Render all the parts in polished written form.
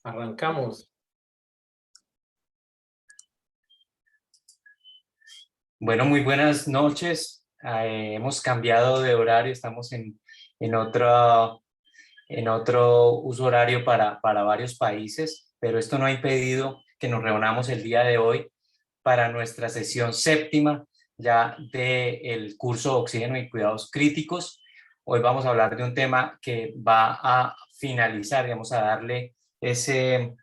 Arrancamos. Bueno, muy buenas noches. Hemos cambiado de horario, estamos en otro, en otro uso horario para varios países, pero esto no ha impedido que nos reunamos el día de hoy para nuestra sesión séptima ya del curso Oxígeno y Cuidados Críticos. Hoy vamos a hablar de un tema que va a finalizar, vamos a darle ese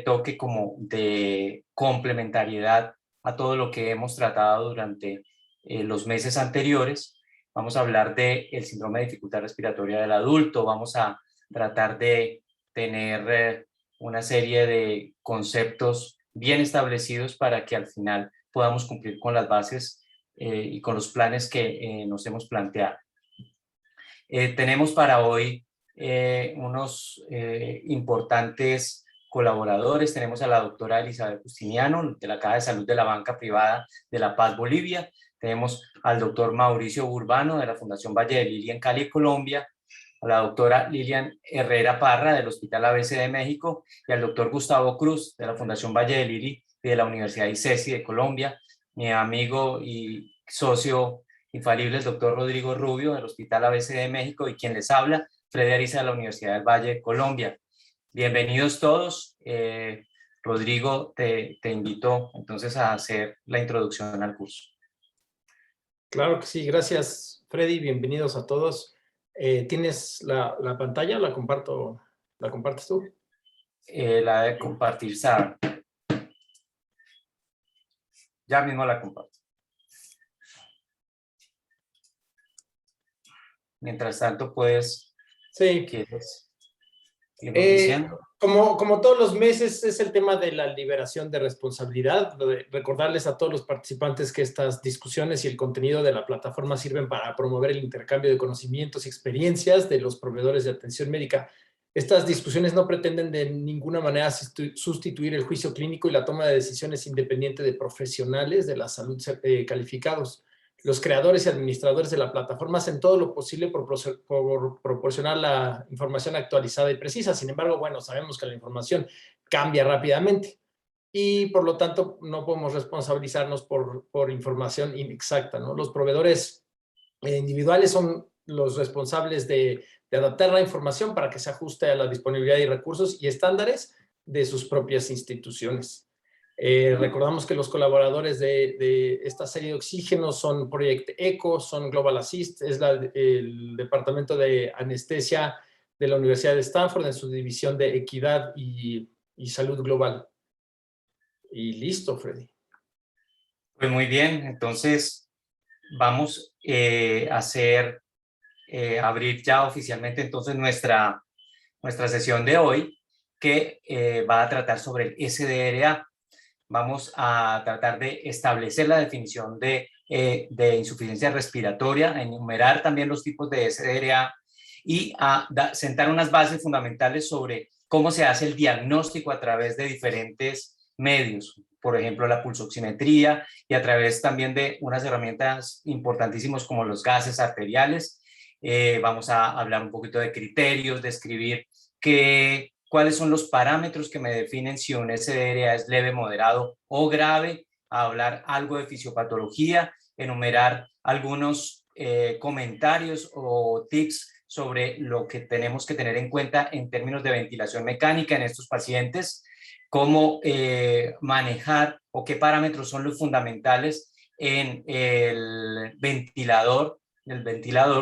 toque como de complementariedad a todo lo que hemos tratado durante los meses anteriores. Vamos a hablar del síndrome de dificultad respiratoria del adulto, vamos a tratar de tener una serie de conceptos bien establecidos para que al final podamos cumplir con las bases y con los planes que nos hemos planteado. Tenemos para hoy unos importantes colaboradores. Tenemos a la doctora Elizabeth Justiniano, de la Caja de Salud de la Banca Privada de La Paz, Bolivia. Tenemos al doctor Mauricio Urbano, de la Fundación Valle de Lilia en Cali, Colombia. A la doctora Lilian Herrera Parra, del Hospital ABC de México. Y al doctor Gustavo Cruz, de la Fundación Valle de Lili y de la Universidad ICESI de Colombia. Mi amigo y socio infalible, el doctor Rodrigo Rubio, del Hospital ABC de México, y quien les habla, Freddy Ariza, de la Universidad del Valle, Colombia. Bienvenidos todos. Rodrigo, te invito entonces a hacer la introducción al curso. Claro que sí, gracias Freddy, bienvenidos a todos. ¿Tienes la pantalla? ¿La compartes tú? La de compartir, Sara. Ya mismo la comparto. Mientras tanto, pues, sí. ¿quieres irnos diciendo? Como todos los meses es el tema de la liberación de responsabilidad. Recordarles a todos los participantes que estas discusiones y el contenido de la plataforma sirven para promover el intercambio de conocimientos y experiencias de los proveedores de atención médica. Estas discusiones no pretenden de ninguna manera sustituir el juicio clínico y la toma de decisiones independiente de profesionales de la salud calificados. Los creadores y administradores de la plataforma hacen todo lo posible por proporcionar la información actualizada y precisa. Sin embargo, bueno, sabemos que la información cambia rápidamente y por lo tanto no podemos responsabilizarnos por información inexacta, ¿no? Los proveedores individuales son los responsables de adaptar la información para que se ajuste a la disponibilidad y recursos y estándares de sus propias instituciones. Recordamos que los colaboradores de esta serie de oxígeno son Project ECHO, son Global Assist, es el departamento de anestesia de la Universidad de Stanford en su división de equidad y salud global. Y listo, Freddy. Pues muy bien, entonces vamos a abrir ya oficialmente entonces nuestra sesión de hoy, que va a tratar sobre el SDRA. Vamos a tratar de establecer la definición de insuficiencia respiratoria, a enumerar también los tipos de SDRA y a sentar unas bases fundamentales sobre cómo se hace el diagnóstico a través de diferentes medios, por ejemplo la pulsoximetría, y a través también de unas herramientas importantísimas como los gases arteriales. Vamos a hablar un poquito de criterios, describir cuáles son los parámetros que me definen si un SDRA es leve, moderado o grave, a hablar algo de fisiopatología, enumerar algunos comentarios o tips sobre lo que tenemos que tener en cuenta en términos de ventilación mecánica en estos pacientes, cómo manejar o qué parámetros son los fundamentales en el ventilador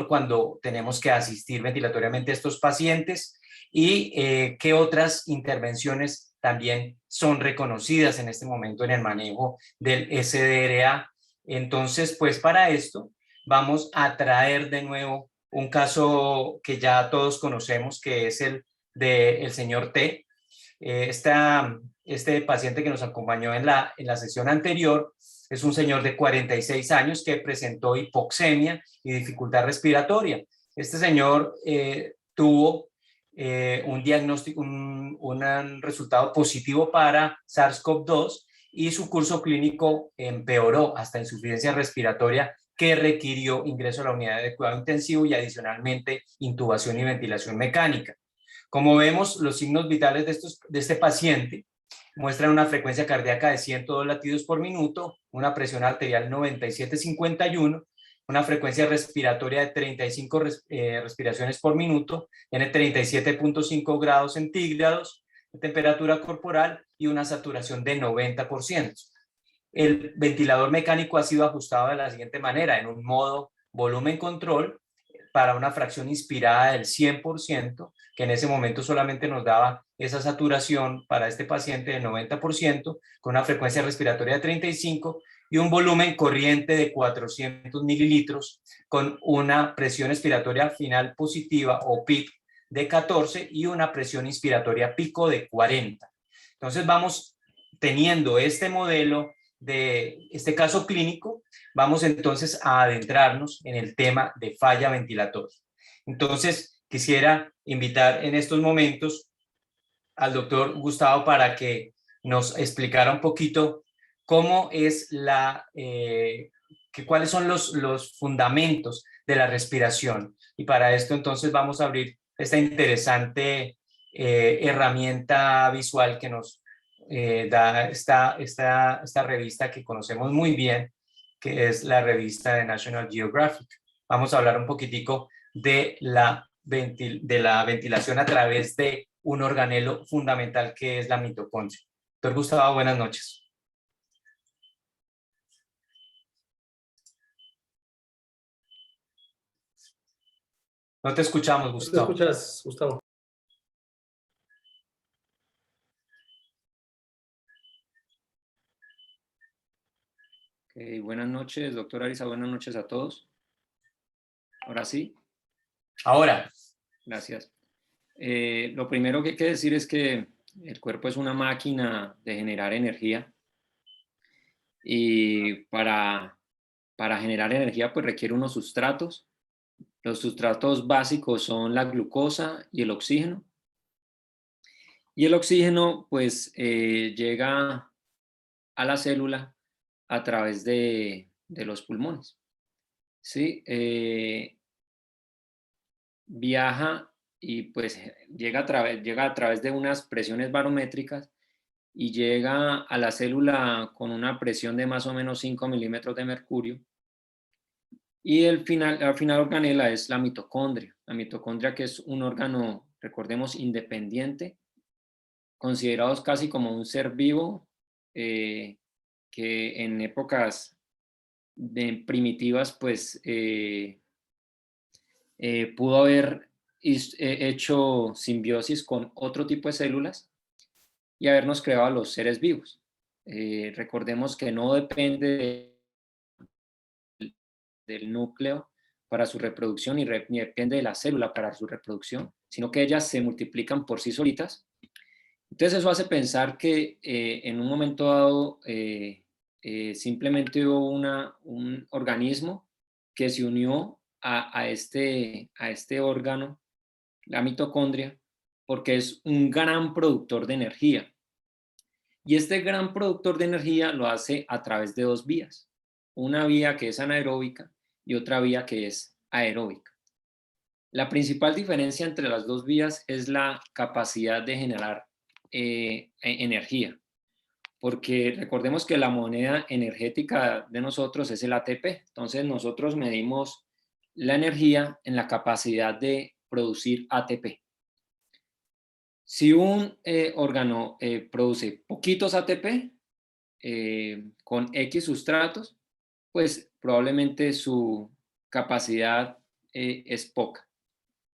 cuando tenemos que asistir ventilatoriamente a estos pacientes, y qué otras intervenciones también son reconocidas en este momento en el manejo del SDRA. Entonces, pues para esto vamos a traer de nuevo un caso que ya todos conocemos, que es el del señor T. Este paciente que nos acompañó en la sesión anterior es un señor de 46 años que presentó hipoxemia y dificultad respiratoria. Este señor tuvo un diagnóstico, un resultado positivo para SARS-CoV-2, y su curso clínico empeoró hasta insuficiencia respiratoria que requirió ingreso a la unidad de cuidado intensivo y adicionalmente intubación y ventilación mecánica. Como vemos, los signos vitales de este paciente muestran una frecuencia cardíaca de 102 latidos por minuto, una presión arterial 97,51, una frecuencia respiratoria de 35 respiraciones por minuto, tiene 37,5 grados centígrados de temperatura corporal y una saturación de 90%. El ventilador mecánico ha sido ajustado de la siguiente manera, en un modo volumen control, para una fracción inspirada del 100%, que en ese momento solamente nos daba esa saturación para este paciente de 90%, con una frecuencia respiratoria de 35 y un volumen corriente de 400 mililitros, con una presión expiratoria final positiva o PIP de 14 y una presión inspiratoria pico de 40. Entonces vamos teniendo este modelo de este caso clínico, vamos entonces a adentrarnos en el tema de falla ventilatoria. Entonces, quisiera invitar en estos momentos al doctor Gustavo para que nos explicara un poquito cómo es cuáles son los fundamentos de la respiración. Y para esto entonces vamos a abrir esta interesante herramienta visual que nos da esta revista que conocemos muy bien, que es la revista de National Geographic. Vamos a hablar un poquitico de la ventilación a través de un organelo fundamental que es la mitocondria. Doctor Gustavo, buenas noches. No te escuchamos, Gustavo. ¿No te escuchas, Gustavo? Buenas noches, doctor Ariza, buenas noches a todos. Ahora sí. Ahora. Gracias. Lo primero que hay que decir es que el cuerpo es una máquina de generar energía y para generar energía pues requiere unos sustratos. Los sustratos básicos son la glucosa y el oxígeno. Y el oxígeno pues llega a la célula a través de los pulmones. ¿Sí? Viaja y pues llega a través de unas presiones barométricas y llega a la célula con una presión de más o menos 5 milímetros de mercurio. Y la final organela es la mitocondria. La mitocondria, que es un órgano, recordemos, independiente, considerados casi como un ser vivo, que en épocas primitivas pues pudo haber hecho simbiosis con otro tipo de células y habernos creado a los seres vivos. Recordemos que no depende del núcleo para su reproducción ni depende de la célula para su reproducción, sino que ellas se multiplican por sí solitas. Entonces eso hace pensar que en un momento dado simplemente hubo un organismo que se unió a este órgano, la mitocondria, porque es un gran productor de energía. Y este gran productor de energía lo hace a través de dos vías. Una vía que es anaeróbica y otra vía que es aeróbica. La principal diferencia entre las dos vías es la capacidad de generar energía. Porque recordemos que la moneda energética de nosotros es el ATP. Entonces nosotros medimos la energía en la capacidad de producir ATP. Si un órgano produce poquitos ATP con X sustratos, pues probablemente su capacidad es poca.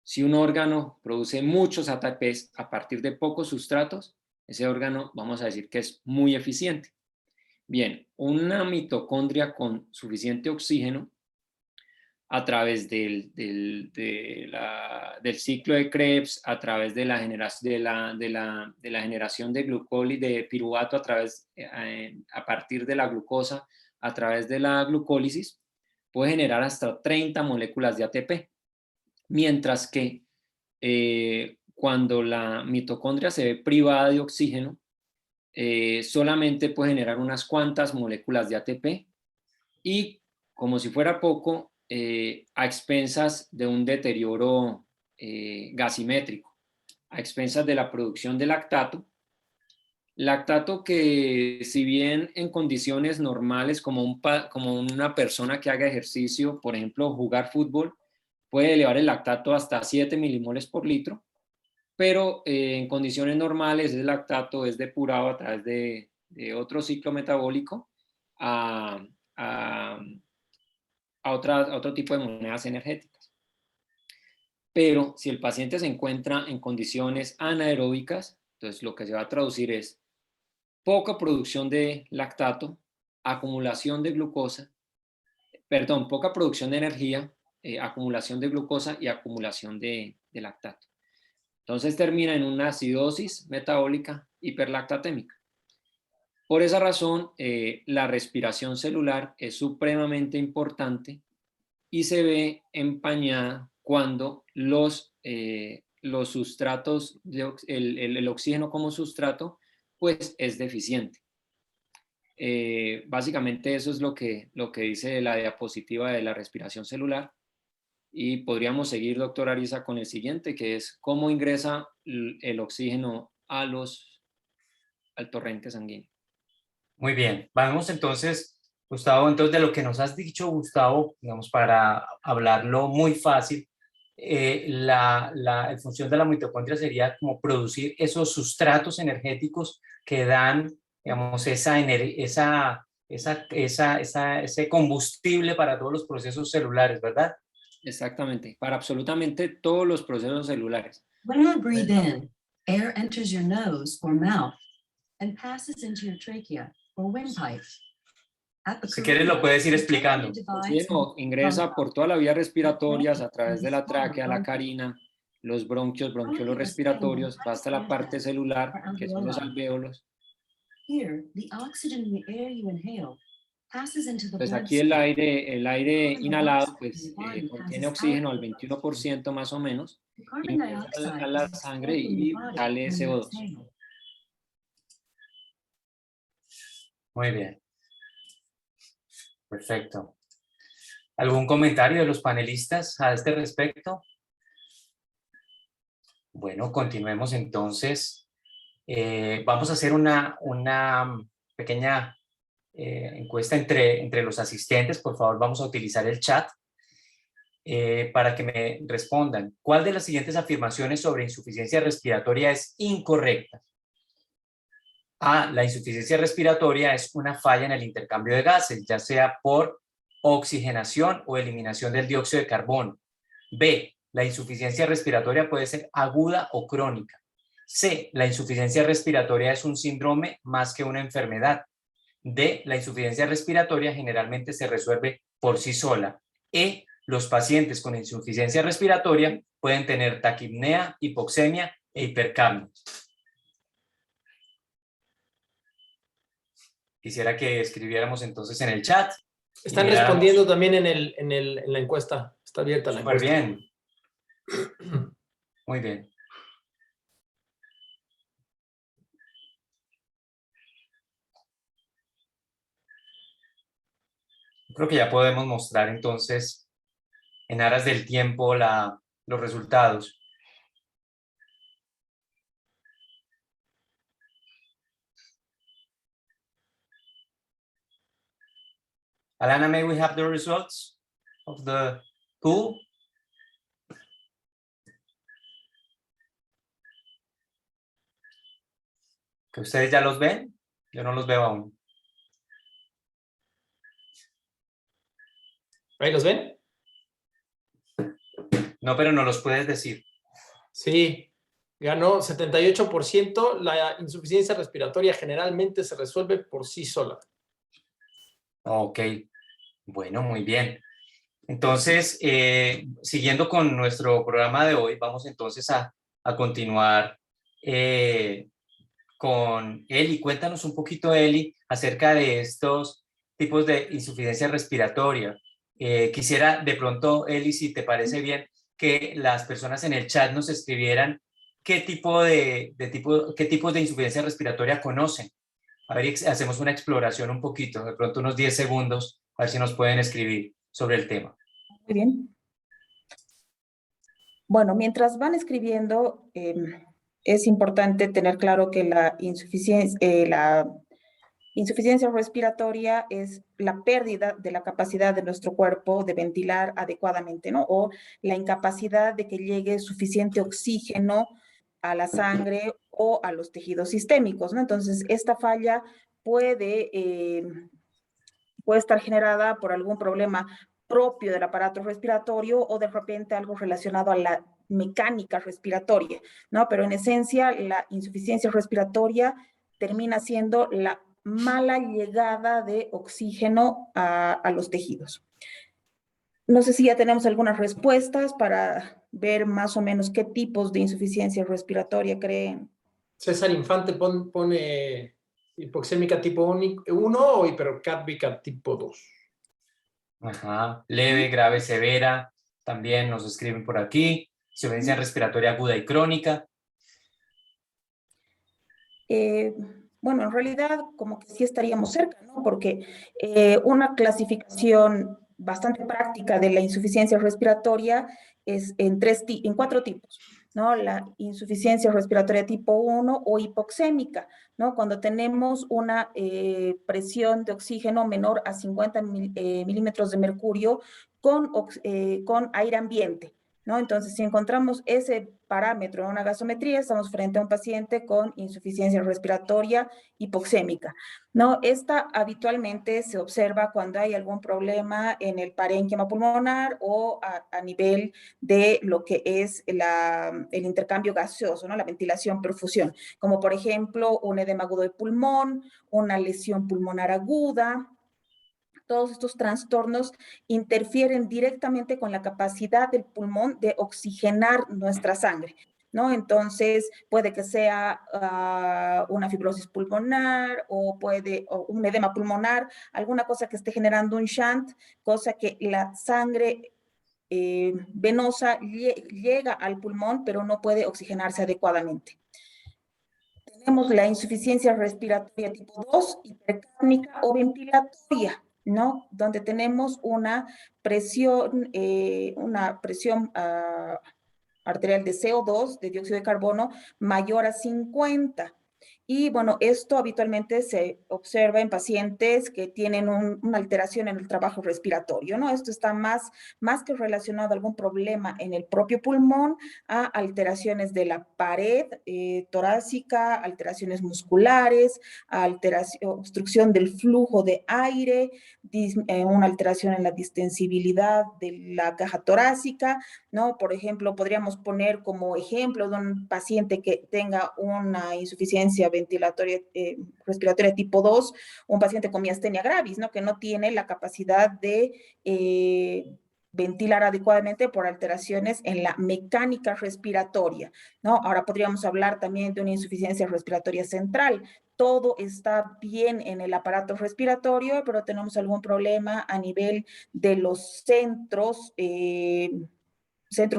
Si un órgano produce muchos ATPs a partir de pocos sustratos, ese órgano vamos a decir que es muy eficiente. Bien, una mitocondria con suficiente oxígeno a través del ciclo de Krebs, a través de la generación de glucólisis, de piruvato a partir de la glucosa, a través de la glucólisis, puede generar hasta 30 moléculas de ATP. Mientras que cuando la mitocondria se ve privada de oxígeno, solamente puede generar unas cuantas moléculas de ATP y, como si fuera poco, a expensas de un deterioro gasimétrico. a expensas de la producción de lactato. Lactato que, si bien en condiciones normales, como una persona que haga ejercicio, por ejemplo, jugar fútbol, puede elevar el lactato hasta 7 milimoles por litro, pero en condiciones normales el lactato es depurado a través de otro ciclo metabólico a otro tipo de monedas energéticas. Pero si el paciente se encuentra en condiciones anaeróbicas, entonces lo que se va a traducir es poca producción de lactato, acumulación de glucosa, poca producción de energía, acumulación de glucosa y acumulación de lactato. Entonces termina en una acidosis metabólica hiperlactatémica. Por esa razón, la respiración celular es supremamente importante y se ve empañada cuando los sustratos, el oxígeno como sustrato, pues es deficiente. Básicamente eso es lo que dice la diapositiva de la respiración celular. Y podríamos seguir, doctora Arisa, con el siguiente, que es cómo ingresa el oxígeno al torrente sanguíneo. Muy bien, vamos entonces, Gustavo, entonces de lo que nos has dicho, Gustavo, digamos, para hablarlo muy fácil, la función de la mitocondria sería como producir esos sustratos energéticos que dan, digamos, ese combustible para todos los procesos celulares, ¿verdad? Exactamente, para absolutamente todos los procesos celulares. When you breathe in, air enters your nose or mouth and passes into your trachea or windpipe. Si quieres lo puedes ir explicando. El oxígeno ingresa por toda la vía respiratoria a través de la tráquea, la carina, los bronquios, bronquiolos respiratorios, va hasta la parte celular, que son los alvéolos. Pues aquí el aire inhalado pues, contiene oxígeno al 21% más o menos, ingresa a la sangre y sale CO2. Muy bien. Perfecto. ¿Algún comentario de los panelistas a este respecto? Bueno, continuemos entonces. Vamos a hacer una pequeña encuesta entre los asistentes. Por favor, vamos a utilizar el chat para que me respondan. ¿Cuál de las siguientes afirmaciones sobre insuficiencia respiratoria es incorrecta? A, la insuficiencia respiratoria es una falla en el intercambio de gases, ya sea por oxigenación o eliminación del dióxido de carbono. B, la insuficiencia respiratoria puede ser aguda o crónica. C, la insuficiencia respiratoria es un síndrome más que una enfermedad. D, la insuficiencia respiratoria generalmente se resuelve por sí sola. E, los pacientes con insuficiencia respiratoria pueden tener taquipnea, hipoxemia e hipercapnia. Quisiera que escribiéramos entonces en el chat. Están respondiendo también en la encuesta. Está abierta la encuesta. Muy bien. Muy bien. Creo que ya podemos mostrar entonces, en aras del tiempo, los resultados. Alana, may we have the results of the pool? ¿Que ustedes ya los ven? Yo no los veo aún. ¿Ahí los ven? No, pero no los puedes decir. Sí, ganó 78%. La insuficiencia respiratoria generalmente se resuelve por sí sola. Ok, bueno, muy bien. Entonces, siguiendo con nuestro programa de hoy, vamos entonces a continuar con Eli. Cuéntanos un poquito, Eli, acerca de estos tipos de insuficiencia respiratoria. Quisiera de pronto, Eli, si te parece bien, que las personas en el chat nos escribieran qué tipos de insuficiencia respiratoria conocen. A ver, hacemos una exploración un poquito, de pronto unos 10 segundos, a ver si nos pueden escribir sobre el tema. Muy bien. Bueno, mientras van escribiendo, es importante tener claro que la insuficiencia respiratoria es la pérdida de la capacidad de nuestro cuerpo de ventilar adecuadamente, ¿no? O la incapacidad de que llegue suficiente oxígeno a la sangre o a los tejidos sistémicos, ¿no? Entonces, esta falla puede, puede estar generada por algún problema propio del aparato respiratorio o de repente algo relacionado a la mecánica respiratoria, ¿no? Pero en esencia, la insuficiencia respiratoria termina siendo la mala llegada de oxígeno a los tejidos. No sé si ya tenemos algunas respuestas para ver más o menos qué tipos de insuficiencia respiratoria creen. César Infante pone hipoxémica tipo 1 o hipercárbica tipo 2. Ajá. Leve, grave, severa. También nos escriben por aquí. Insuficiencia respiratoria aguda y crónica. Bueno, en realidad como que sí estaríamos cerca, ¿no? Porque una clasificación bastante práctica de la insuficiencia respiratoria es en 4 tipos, ¿no? La insuficiencia respiratoria tipo 1 o hipoxémica, ¿no? Cuando tenemos una presión de oxígeno menor a 50 milímetros de mercurio con aire ambiente, ¿no? Entonces, si encontramos ese parámetro en una gasometría, estamos frente a un paciente con insuficiencia respiratoria hipoxémica, ¿no? Esta habitualmente se observa cuando hay algún problema en el parénquima pulmonar o a nivel de lo que es el intercambio gaseoso, ¿no? La ventilación, perfusión, como por ejemplo un edema agudo de pulmón, una lesión pulmonar aguda. Todos estos trastornos interfieren directamente con la capacidad del pulmón de oxigenar nuestra sangre, ¿no? Entonces, puede que sea una fibrosis pulmonar o un edema pulmonar, alguna cosa que esté generando un shunt, cosa que la sangre venosa llega al pulmón, pero no puede oxigenarse adecuadamente. Tenemos la insuficiencia respiratoria tipo 2, hipercárnica o ventilatoria, ¿no? Donde tenemos una presión arterial de CO2, de dióxido de carbono, mayor a 50. Y bueno, esto habitualmente se observa en pacientes que tienen una alteración en el trabajo respiratorio, ¿no? Esto está más que relacionado a algún problema en el propio pulmón, a alteraciones de la pared torácica, alteraciones musculares, obstrucción del flujo de aire, una alteración en la distensibilidad de la caja torácica, ¿no? Por ejemplo, podríamos poner como ejemplo de un paciente que tenga una insuficiencia respiratoria tipo 2, un paciente con miastenia gravis, ¿no? Que no tiene la capacidad de ventilar adecuadamente por alteraciones en la mecánica respiratoria, ¿no? Ahora podríamos hablar también de una insuficiencia respiratoria central. Todo está bien en el aparato respiratorio, pero tenemos algún problema a nivel de los centros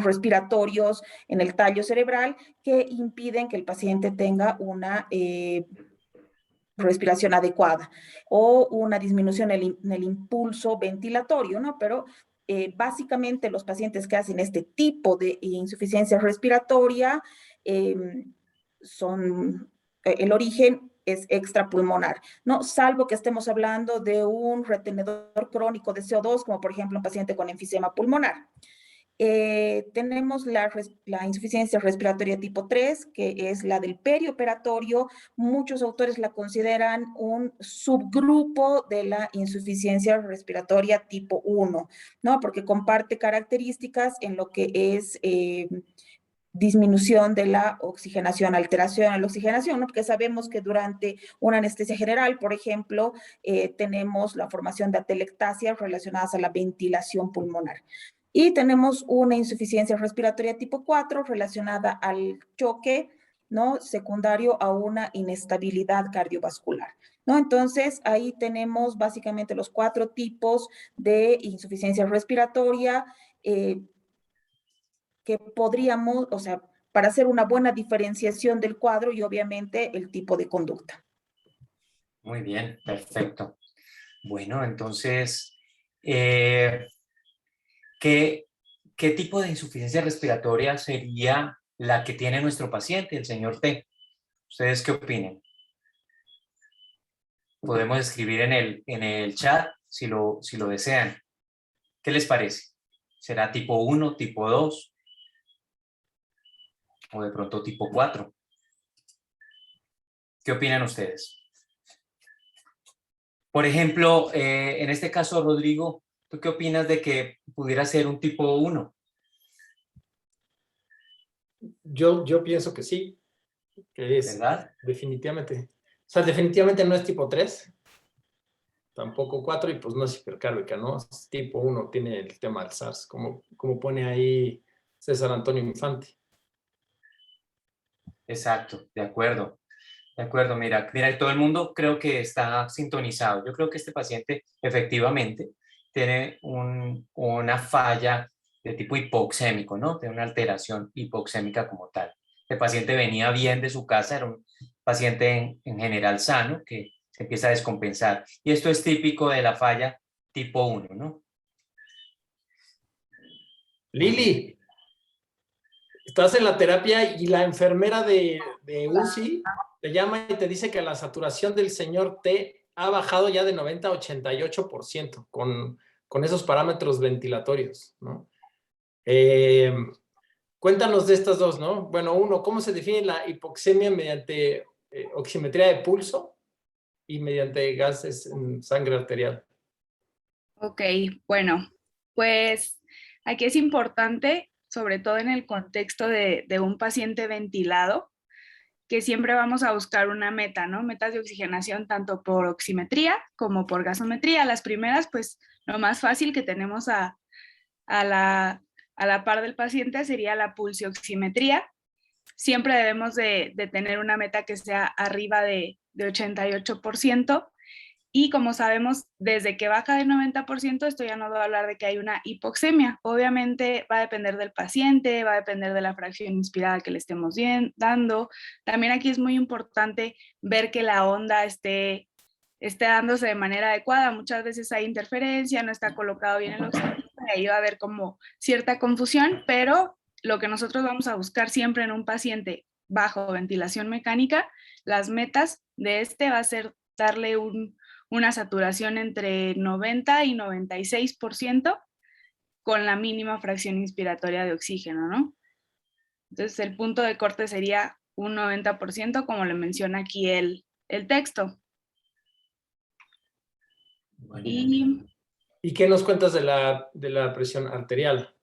respiratorios en el tallo cerebral que impiden que el paciente tenga una respiración adecuada o una disminución en el impulso ventilatorio, ¿no? Pero básicamente los pacientes que hacen este tipo de insuficiencia respiratoria el origen es extrapulmonar, ¿no? Salvo que estemos hablando de un retenedor crónico de CO2, como por ejemplo un paciente con enfisema pulmonar. Tenemos la insuficiencia respiratoria tipo 3, que es la del perioperatorio. Muchos autores la consideran un subgrupo de la insuficiencia respiratoria tipo 1, ¿no? Porque comparte características en lo que es disminución de la oxigenación, alteración en la oxigenación, ¿no? Porque sabemos que durante una anestesia general, por ejemplo, tenemos la formación de atelectasias relacionadas a la ventilación pulmonar. Y tenemos una insuficiencia respiratoria tipo 4 relacionada al choque, ¿no? Secundario a una inestabilidad cardiovascular, ¿no? Entonces, ahí tenemos básicamente los 4 tipos de insuficiencia respiratoria que podríamos, o sea, para hacer una buena diferenciación del cuadro y obviamente el tipo de conducta. Muy bien, perfecto. Bueno, entonces, ¿qué tipo de insuficiencia respiratoria sería la que tiene nuestro paciente, el señor T. ¿Ustedes qué opinan? Podemos escribir en el chat si lo desean. ¿Qué les parece? ¿Será tipo 1, tipo 2 o de pronto tipo 4? ¿Qué opinan ustedes? Por ejemplo, en este caso, Rodrigo, ¿tú qué opinas de que pudiera ser un tipo 1? Yo pienso que sí, que es ¿Verdad? definitivamente. O sea, definitivamente no es tipo 3, tampoco 4 y pues no es hipercárbica, ¿no? Es tipo 1, tiene el tema del SARS, como pone ahí César Antonio Infante. Exacto, de acuerdo. De acuerdo, mira, todo el mundo creo que está sintonizado. Yo creo que este paciente efectivamente tiene una falla de tipo hipoxémico, ¿no? Tiene una alteración hipoxémica como tal. El paciente venía bien de su casa, era un paciente en general sano que se empieza a descompensar. Y esto es típico de la falla tipo 1, ¿no? Lili, estás en la terapia y la enfermera de UCI te llama y te dice que la saturación del señor T ha bajado ya de 90 a 88% con esos parámetros ventilatorios, ¿no? Cuéntanos de estas dos, ¿no? Bueno, uno, ¿cómo se define la hipoxemia mediante oximetría de pulso y mediante gases en sangre arterial? Ok, bueno, pues aquí es importante, sobre todo en el contexto de un paciente ventilado, que siempre vamos a buscar una meta, ¿no? Metas de oxigenación tanto por oximetría como por gasometría. Las primeras, pues lo más fácil que tenemos a la par del paciente sería la pulsioximetría. Siempre debemos de tener una meta que sea arriba de 88%. Y como sabemos, desde que baja de 90%, esto ya no va a hablar de que hay una hipoxemia. Obviamente va a depender del paciente, va a depender de la fracción inspirada que le estemos dando. También aquí es muy importante ver que la onda esté dándose de manera adecuada. Muchas veces hay interferencia, no está colocado bien el oxígeno, y ahí va a haber como cierta confusión, pero lo que nosotros vamos a buscar siempre en un paciente bajo ventilación mecánica, las metas de este va a ser darle una saturación entre 90 y 96% con la mínima fracción inspiratoria de oxígeno, ¿no? Entonces el punto de corte sería un 90%, como le menciona aquí el texto. Bueno, ¿Y qué nos cuentas de la presión arterial?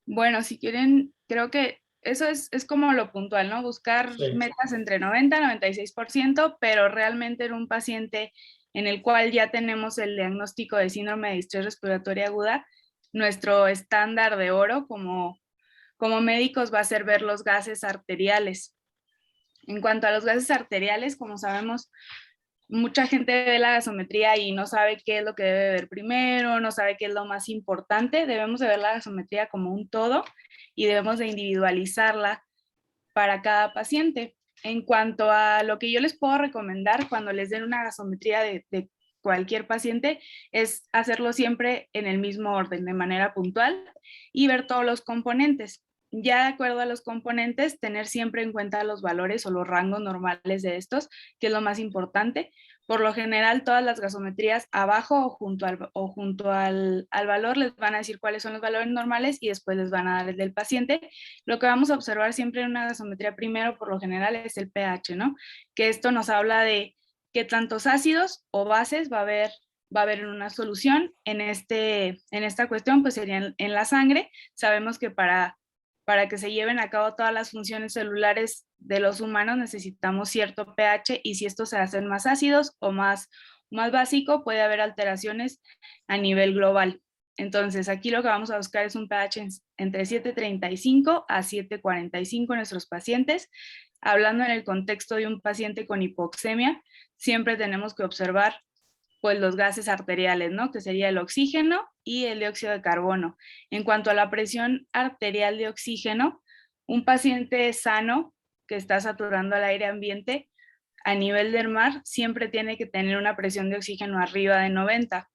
Bueno, si quieren, creo que eso es como lo puntual, ¿no? Buscar Sí. metas entre 90 y 96%, pero realmente en un paciente en el cual ya tenemos el diagnóstico de síndrome de distrés respiratoria aguda, nuestro estándar de oro como médicos va a ser ver los gases arteriales. En cuanto a los gases arteriales, como sabemos, mucha gente ve la gasometría y no sabe qué es lo que debe ver primero, no sabe qué es lo más importante. Debemos de ver la gasometría como un todo y debemos de individualizarla para cada paciente. En cuanto a lo que yo les puedo recomendar cuando les den una gasometría de cualquier paciente, es hacerlo siempre en el mismo orden, de manera puntual, y ver todos los componentes. Ya de acuerdo a los componentes, tener siempre en cuenta los valores o los rangos normales de estos, que es lo más importante. Por lo general, todas las gasometrías abajo o junto al valor les van a decir cuáles son los valores normales y después les van a dar el del paciente. Lo que vamos a observar siempre en una gasometría primero, por lo general, es el pH, ¿no? Que esto nos habla de qué tantos ácidos o bases va a haber en una solución. En esta cuestión, pues sería en la sangre. Sabemos que para que se lleven a cabo todas las funciones celulares de los humanos necesitamos cierto pH, y si estos se hacen más ácidos o más básico, puede haber alteraciones a nivel global. Entonces, aquí lo que vamos a buscar es un pH entre 7.35 a 7.45 en nuestros pacientes. Hablando en el contexto de un paciente con hipoxemia, siempre tenemos que observar pues los gases arteriales, ¿no? Que sería el oxígeno y el dióxido de carbono. En cuanto a la presión arterial de oxígeno, un paciente sano que está saturando el aire ambiente a nivel del mar siempre tiene que tener una presión de oxígeno arriba de 90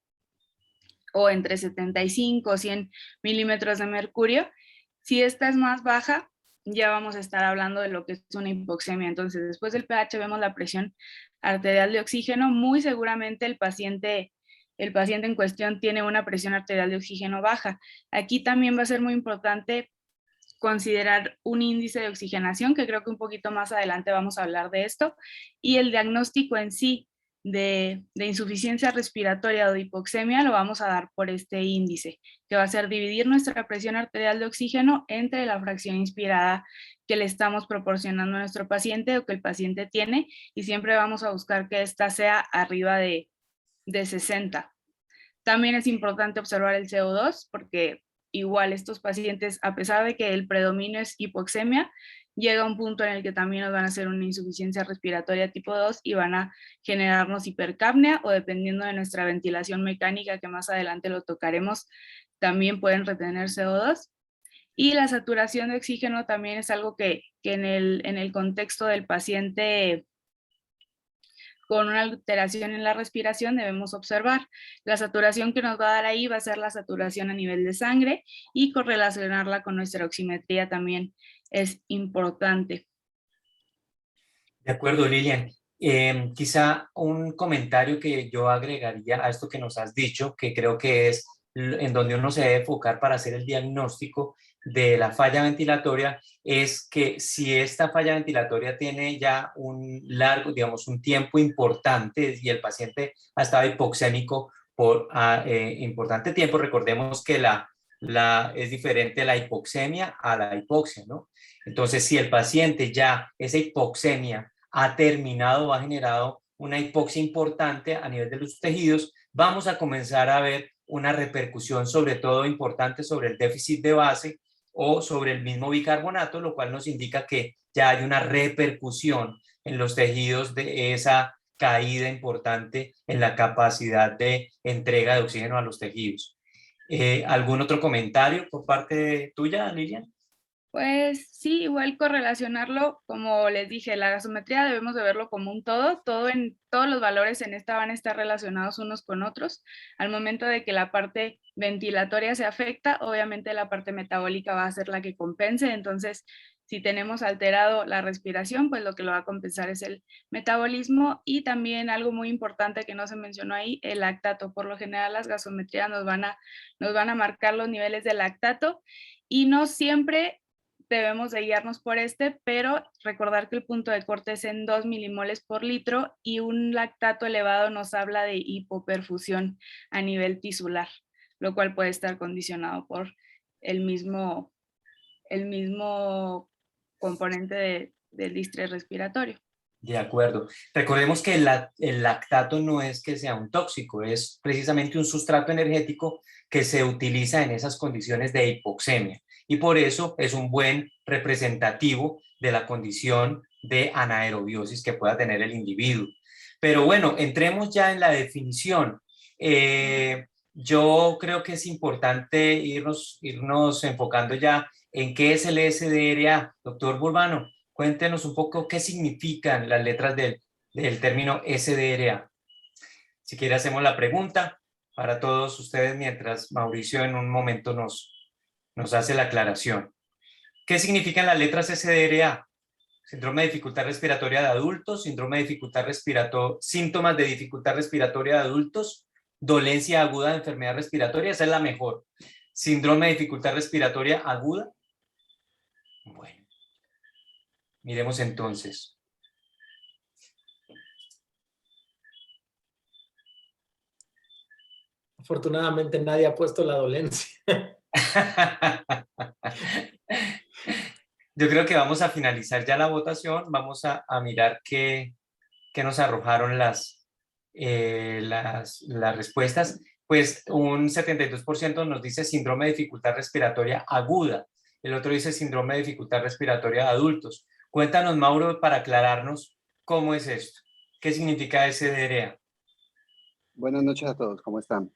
o entre 75 o 100 milímetros de mercurio, Si esta es más baja, ya vamos a estar hablando de lo que es una hipoxemia. Entonces, después del pH vemos la presión arterial de oxígeno. Muy seguramente el paciente en cuestión tiene una presión arterial de oxígeno baja. Aquí también va a ser muy importante considerar un índice de oxigenación, que creo que un poquito más adelante vamos a hablar de esto, y el diagnóstico en sí de insuficiencia respiratoria o de hipoxemia lo vamos a dar por este índice, que va a ser dividir nuestra presión arterial de oxígeno entre la fracción inspirada que le estamos proporcionando a nuestro paciente o que el paciente tiene, y siempre vamos a buscar que esta sea arriba de 60. También es importante observar el CO2 porque igual estos pacientes, a pesar de que el predominio es hipoxemia, llega un punto en el que también nos van a hacer una insuficiencia respiratoria tipo 2 y van a generarnos hipercapnia o, dependiendo de nuestra ventilación mecánica, que más adelante lo tocaremos, también pueden retener CO2. Y la saturación de oxígeno también es algo que en el contexto del paciente con una alteración en la respiración debemos observar. La saturación que nos va a dar ahí va a ser la saturación a nivel de sangre, y correlacionarla con nuestra oximetría también es importante. De acuerdo, Lilian. Quizá un comentario que yo agregaría a esto que nos has dicho, que creo que es en donde uno se debe enfocar para hacer el diagnóstico de la falla ventilatoria, es que si esta falla ventilatoria tiene ya un largo, digamos, un tiempo importante y el paciente ha estado hipoxémico por importante tiempo, recordemos que es diferente la hipoxemia a la hipoxia, ¿no? Entonces, si el paciente ya esa hipoxemia ha terminado o ha generado una hipoxia importante a nivel de los tejidos, vamos a comenzar a ver una repercusión sobre todo importante sobre el déficit de base o sobre el mismo bicarbonato, lo cual nos indica que ya hay una repercusión en los tejidos de esa caída importante en la capacidad de entrega de oxígeno a los tejidos. ¿Algún otro comentario por parte tuya, Lilian? Pues sí, igual correlacionarlo, como les dije, la gasometría debemos de verlo como un todo, todos los valores en esta van a estar relacionados unos con otros. Al momento de que la parte ventilatoria se afecta, obviamente la parte metabólica va a ser la que compense. Entonces, si tenemos alterado la respiración, pues lo que lo va a compensar es el metabolismo. Y también algo muy importante que no se mencionó ahí, el lactato. Por lo general las gasometrías nos van a marcar los niveles de lactato, y no siempre debemos de guiarnos por pero recordar que el punto de corte es en 2 milimoles por litro, y un lactato elevado nos habla de hipoperfusión a nivel tisular, lo cual puede estar condicionado por el mismo componente del distrés respiratorio. De acuerdo. Recordemos que el lactato no es que sea un tóxico, es precisamente un sustrato energético que se utiliza en esas condiciones de hipoxemia, y por eso es un buen representativo de la condición de anaerobiosis que pueda tener el individuo. Pero bueno, entremos ya en la definición. Yo creo que es importante irnos enfocando ya en qué es el SDRA. Doctor Burbano, cuéntenos un poco qué significan las letras del término SDRA. Si quiere, hacemos la pregunta para todos ustedes mientras Mauricio en un momento nos hace la aclaración. ¿Qué significan las letras SDRA? Síndrome de dificultad respiratoria de adultos, síndrome de dificultad síntomas de dificultad respiratoria de adultos, dolencia aguda de enfermedad respiratoria, esa es la mejor. Síndrome de dificultad respiratoria aguda. Bueno, miremos entonces. Afortunadamente nadie ha puesto la dolencia. Yo creo que vamos a finalizar ya la votación. Vamos a mirar qué nos arrojaron las respuestas. Pues un 72% nos dice síndrome de dificultad respiratoria aguda. El otro dice síndrome de dificultad respiratoria de adultos. Cuéntanos, Mauro, para aclararnos cómo es esto. ¿Qué significa SDRA? Buenas noches a todos, ¿cómo están?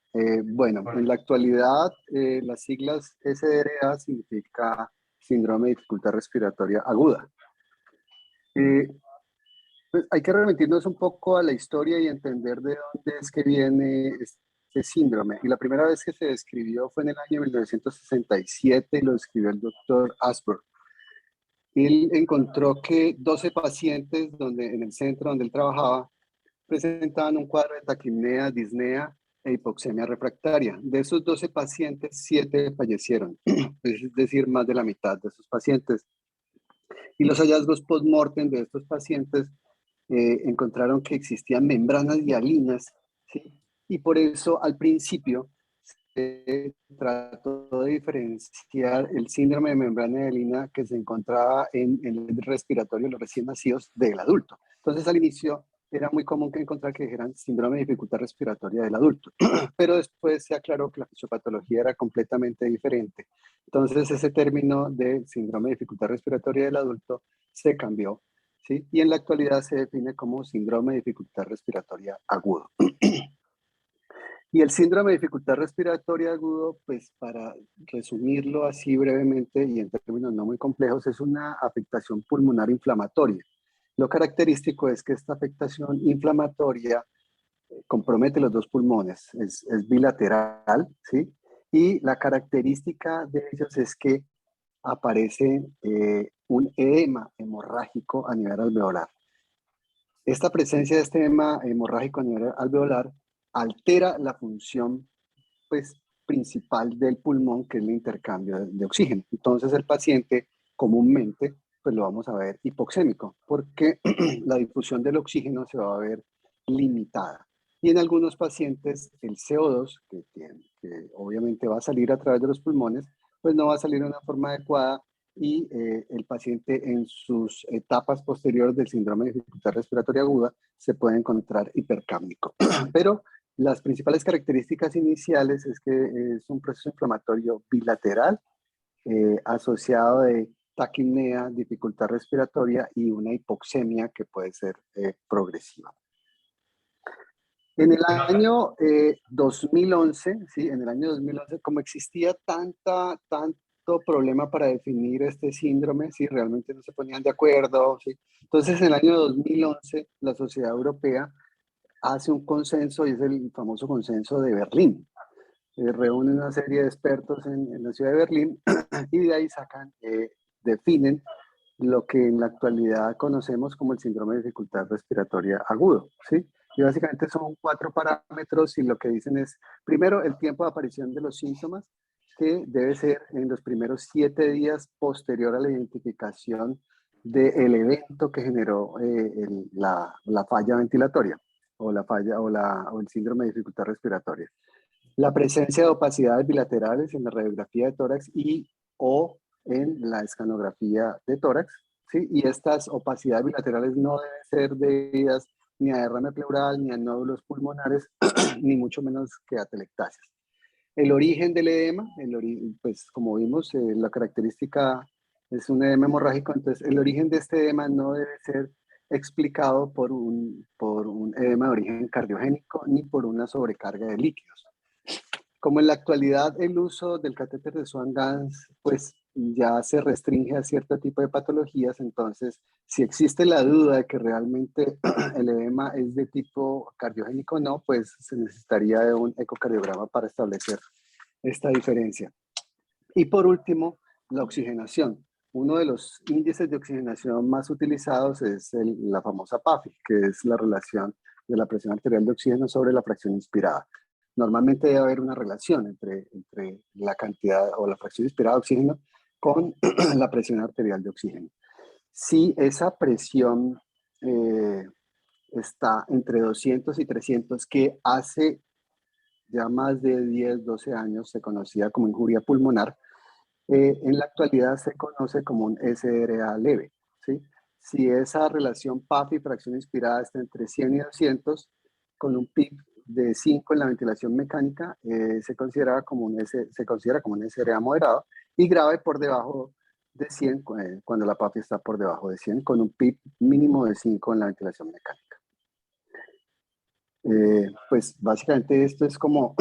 Bueno, en la actualidad las siglas SDRA significa síndrome de dificultad respiratoria aguda. Pues hay que remitirnos un poco a la historia y entender de dónde es que viene este síndrome. Y la primera vez que se describió fue en el año 1967 y lo describió el doctor Asper. Él encontró que 12 pacientes en el centro donde él trabajaba presentaban un cuadro de taquipnea, disnea e hipoxemia refractaria. De esos 12 pacientes, 7 fallecieron, es decir, más de la mitad de esos pacientes. Y los hallazgos post-mortem de estos pacientes encontraron que existían membranas hialinas, ¿sí? Y por eso al principio se trató de diferenciar el síndrome de membrana hialina que se encontraba en el respiratorio de los recién nacidos del adulto. Entonces al inicio era muy común que encontrar que dijeran síndrome de dificultad respiratoria del adulto, pero después se aclaró que la fisiopatología era completamente diferente. Entonces ese término de síndrome de dificultad respiratoria del adulto se cambió, ¿sí? Y en la actualidad se define como síndrome de dificultad respiratoria agudo. Y el síndrome de dificultad respiratoria agudo, pues para resumirlo así brevemente y en términos no muy complejos, es una afectación pulmonar inflamatoria. Lo característico es que esta afectación inflamatoria compromete los dos pulmones, es bilateral, ¿sí? Y la característica de ellos es que aparece un edema hemorrágico a nivel alveolar. Esta presencia de este edema hemorrágico a nivel alveolar altera la función pues, principal del pulmón, que es el intercambio de oxígeno. Entonces el paciente comúnmente pues lo vamos a ver hipoxémico, porque la difusión del oxígeno se va a ver limitada. Y en algunos pacientes el CO2, que obviamente va a salir a través de los pulmones, pues no va a salir de una forma adecuada y el paciente en sus etapas posteriores del síndrome de dificultad respiratoria aguda se puede encontrar hipercápnico. Pero las principales características iniciales es que es un proceso inflamatorio bilateral asociado de taquipnea, dificultad respiratoria y una hipoxemia que puede ser progresiva. En el año 2011, ¿sí? En el año 2011, como existía tanto problema para definir este síndrome, ¿sí? Realmente no se ponían de acuerdo, ¿sí? Entonces, en el año 2011, la Sociedad Europea hace un consenso, y es el famoso consenso de Berlín. Reúnen una serie de expertos en la ciudad de Berlín y de ahí definen lo que en la actualidad conocemos como el síndrome de dificultad respiratoria agudo, ¿sí? Y básicamente son 4 parámetros y lo que dicen es, primero, el tiempo de aparición de los síntomas, que debe ser en los primeros 7 días posterior a la identificación del evento que generó la falla ventilatoria o el síndrome de dificultad respiratoria. La presencia de opacidades bilaterales en la radiografía de tórax o en la escanografía de tórax, ¿sí? Y estas opacidades bilaterales no deben ser debidas ni a derrame pleural, ni a nódulos pulmonares, ni mucho menos que a atelectasias. El origen del edema, pues como vimos, la característica es un edema hemorrágico, entonces el origen de este edema no debe ser explicado por un edema de origen cardiogénico ni por una sobrecarga de líquidos. Como en la actualidad el uso del catéter de Swan-Ganz pues ya se restringe a cierto tipo de patologías, entonces si existe la duda de que realmente el edema es de tipo cardiogénico o no, pues se necesitaría de un ecocardiograma para establecer esta diferencia. Y por último, la oxigenación. Uno de los índices de oxigenación más utilizados es la famosa PAFI, que es la relación de la presión arterial de oxígeno sobre la fracción inspirada. Normalmente debe haber una relación entre la cantidad o la fracción inspirada de oxígeno con la presión arterial de oxígeno. Si esa presión está entre 200 y 300, que hace ya más de 10, 12 años se conocía como injuria pulmonar, en la actualidad se conoce como un SRA leve, ¿sí? Si esa relación PAFI, fracción inspirada, está entre 100 y 200, con un PIB de 5 en la ventilación mecánica, se considera como un SRA moderado, y grave por debajo de 100, cuando la PAFI está por debajo de 100, con un PIB mínimo de 5 en la ventilación mecánica. Pues básicamente esto es como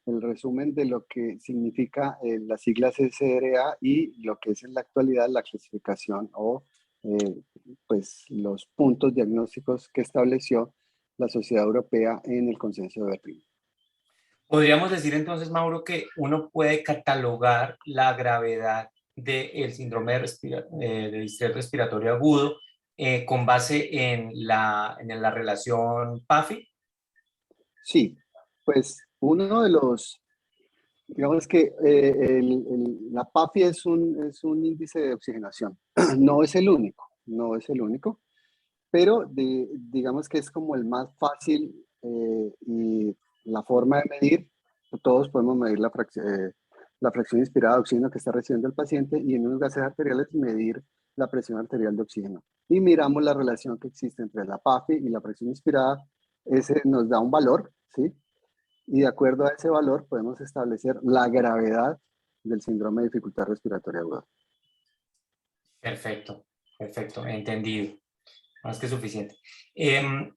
el resumen de lo que significa las siglas SRA y lo que es en la actualidad la clasificación o pues los puntos diagnósticos que estableció la Sociedad Europea en el Consenso de Berlín. Podríamos decir entonces, Mauro, que uno puede catalogar la gravedad del síndrome de distrés respiratorio agudo con base en la relación PAFI. Sí, pues uno de los, digamos que la PAFI es un índice de oxigenación. No es el único, no es el único, pero digamos que es como el más fácil y la forma de medir, todos podemos medir la fracción inspirada de oxígeno que está recibiendo el paciente y en unos gases arteriales medir la presión arterial de oxígeno. Y miramos la relación que existe entre la PAFI y la fracción inspirada. Ese nos da un valor, ¿sí? Y de acuerdo a ese valor podemos establecer la gravedad del síndrome de dificultad respiratoria aguda. Perfecto, perfecto, entendido. Más que suficiente.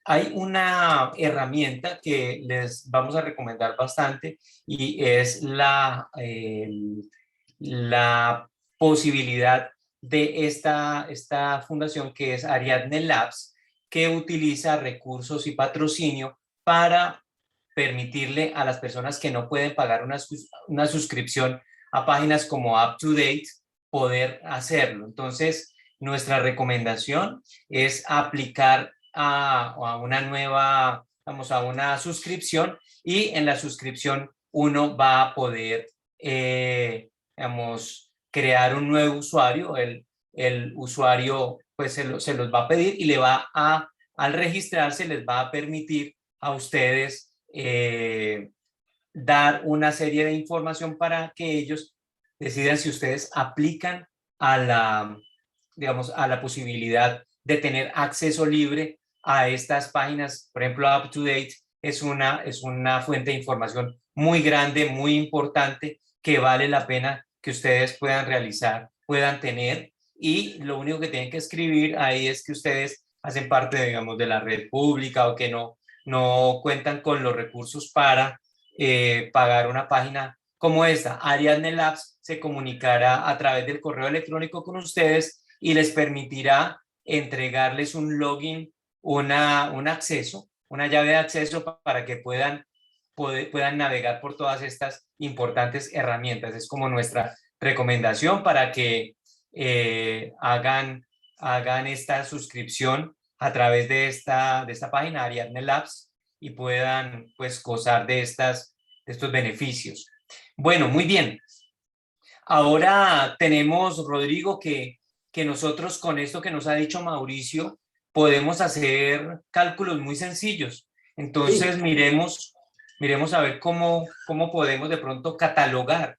Hay una herramienta que les vamos a recomendar bastante y es la posibilidad de esta fundación que es Ariadne Labs, que utiliza recursos y patrocinio para permitirle a las personas que no pueden pagar una suscripción a páginas como UpToDate poder hacerlo. Entonces, nuestra recomendación es aplicar a una nueva, vamos, a una suscripción, y en la suscripción uno va a poder, digamos, crear un nuevo usuario. El usuario pues se los va a pedir y le va al registrarse les va a permitir a ustedes dar una serie de información para que ellos decidan si ustedes aplican a la posibilidad de tener acceso libre a estas páginas. Por ejemplo, UpToDate es una fuente de información muy grande, muy importante, que vale la pena que ustedes puedan tener, y lo único que tienen que escribir ahí es que ustedes hacen parte, digamos, de la red pública, o que no cuentan con los recursos para pagar una página como esta. Ariadne Labs se comunicará a través del correo electrónico con ustedes y les permitirá entregarles un login, un acceso, una llave de acceso para que puedan navegar por todas estas importantes herramientas. Es como nuestra recomendación para que hagan esta suscripción a través de esta página Ariadne Labs y puedan pues gozar de estos beneficios. Bueno, muy bien. Ahora tenemos, Rodrigo, que nosotros con esto que nos ha dicho Mauricio podemos hacer cálculos muy sencillos. Entonces sí, miremos a ver cómo podemos de pronto catalogar